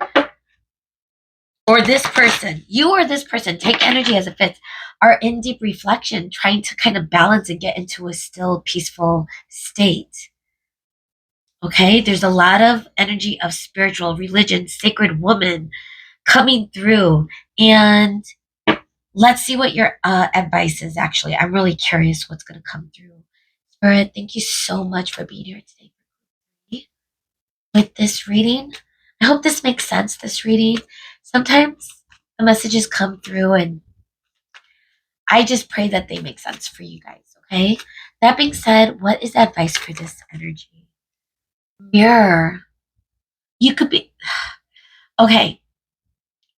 or this person, you or this person, take energy as it fits, are in deep reflection, trying to kind of balance and get into a still, peaceful state. Okay, there's a lot of energy of spiritual religion, sacred woman coming through. And let's see what your advice is. Actually, I'm really curious what's going to come through. Spirit, thank you so much for being here today with this reading. I hope this makes sense, this reading. Sometimes the messages come through and I just pray that they make sense for you guys, okay? That being said, what is advice for this energy? Mirror. You could be, okay,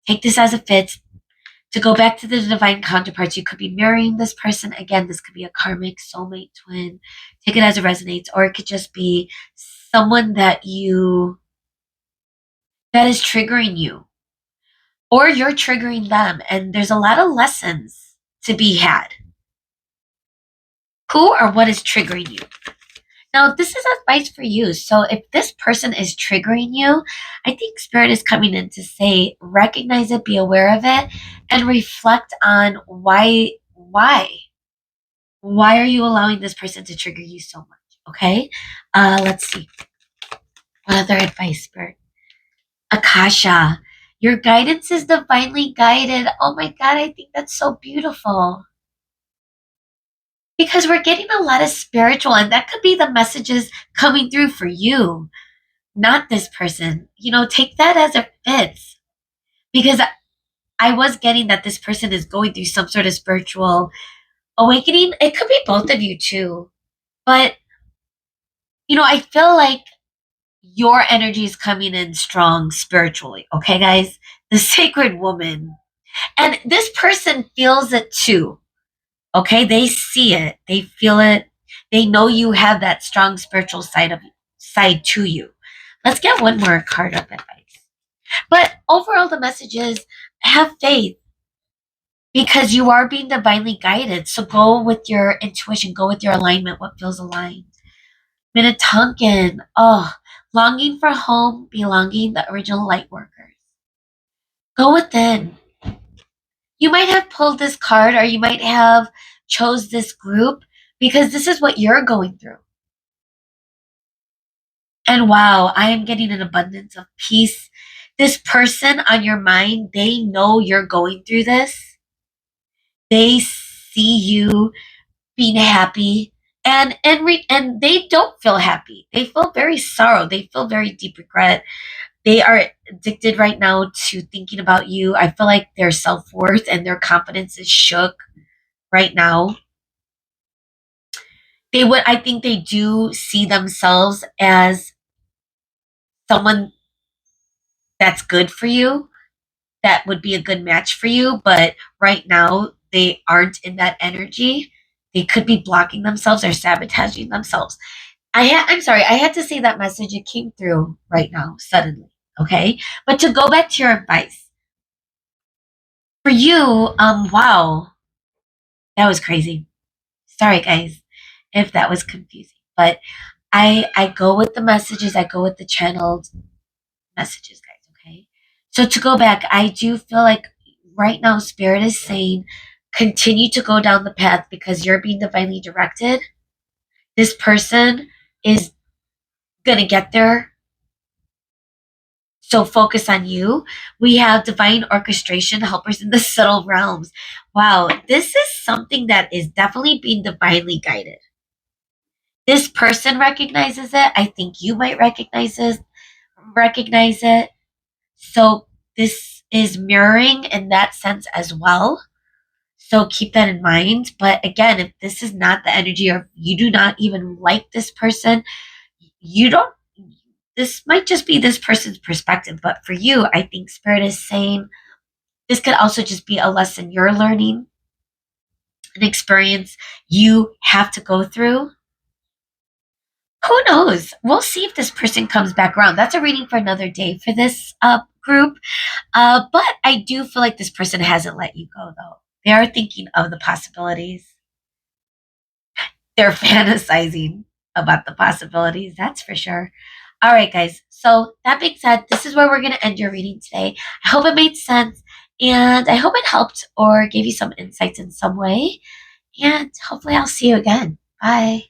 take this as it fits. To go back to the divine counterparts, you could be mirroring this person. Again, this could be a karmic soulmate twin. Take it as it resonates, or it could just be someone that is triggering you, or you're triggering them. And there's a lot of lessons to be had. Who or what is triggering you? Now, this is advice for you. So if this person is triggering you, I think Spirit is coming in to say, recognize it, be aware of it, and reflect on why. Why are you allowing this person to trigger you so much? Okay. Let's see. What other advice, Spirit? Akasha. Your guidance is divinely guided. Oh my God, I think that's so beautiful. Because we're getting a lot of spiritual, and that could be the messages coming through for you, not this person. Take that as it fits. Because I was getting that this person is going through some sort of spiritual awakening. It could be both of you too. But, I feel like your energy is coming in strong spiritually. Okay, guys? The sacred woman. And this person feels it too. Okay, they see it, they feel it, they know you have that strong spiritual side to you. Let's get one more card of advice. But overall, the message is have faith because you are being divinely guided. So go with your intuition, go with your alignment, what feels aligned. Minnetonkan, longing for home, belonging, the original light workers. Go within. You might have pulled this card, or you might have chose this group because this is what you're going through. And wow, I am getting an abundance of peace. This person on your mind, they know you're going through this. They see you being happy, and they don't feel happy. They feel very sorrow. They feel very deep regret. They are addicted right now to thinking about you. I feel like their self-worth and their confidence is shook right now. I think they do see themselves as someone that's good for you, that would be a good match for you, but right now they aren't in that energy. They could be blocking themselves or sabotaging themselves. I'm sorry, I had to say that message. It came through right now, suddenly. Okay. But to go back to your advice, for you, wow, that was crazy. Sorry, guys, if that was confusing. But I go with the messages, I go with the channeled messages, guys, okay? So to go back, I do feel like right now Spirit is saying continue to go down the path because you're being divinely directed. This person is gonna get there. So focus on you. We have divine orchestration helpers in the subtle realms. Wow, this is something that is definitely being divinely guided. This person recognizes it. I think you might recognize it. So this is mirroring in that sense as well. So keep that in mind. But again, if this is not the energy, or you do not even like this person, you don't, this might just be this person's perspective. But for you, I think Spirit is saying this could also just be a lesson you're learning, an experience you have to go through. Who knows? We'll see if this person comes back around. That's a reading for another day. For this group. But I do feel like this person hasn't let you go, though. They are thinking of the possibilities. They're fantasizing about the possibilities, that's for sure. All right, guys. So, that being said, this is where we're going to end your reading today. I hope it made sense and I hope it helped or gave you some insights in some way. And hopefully, I'll see you again. Bye.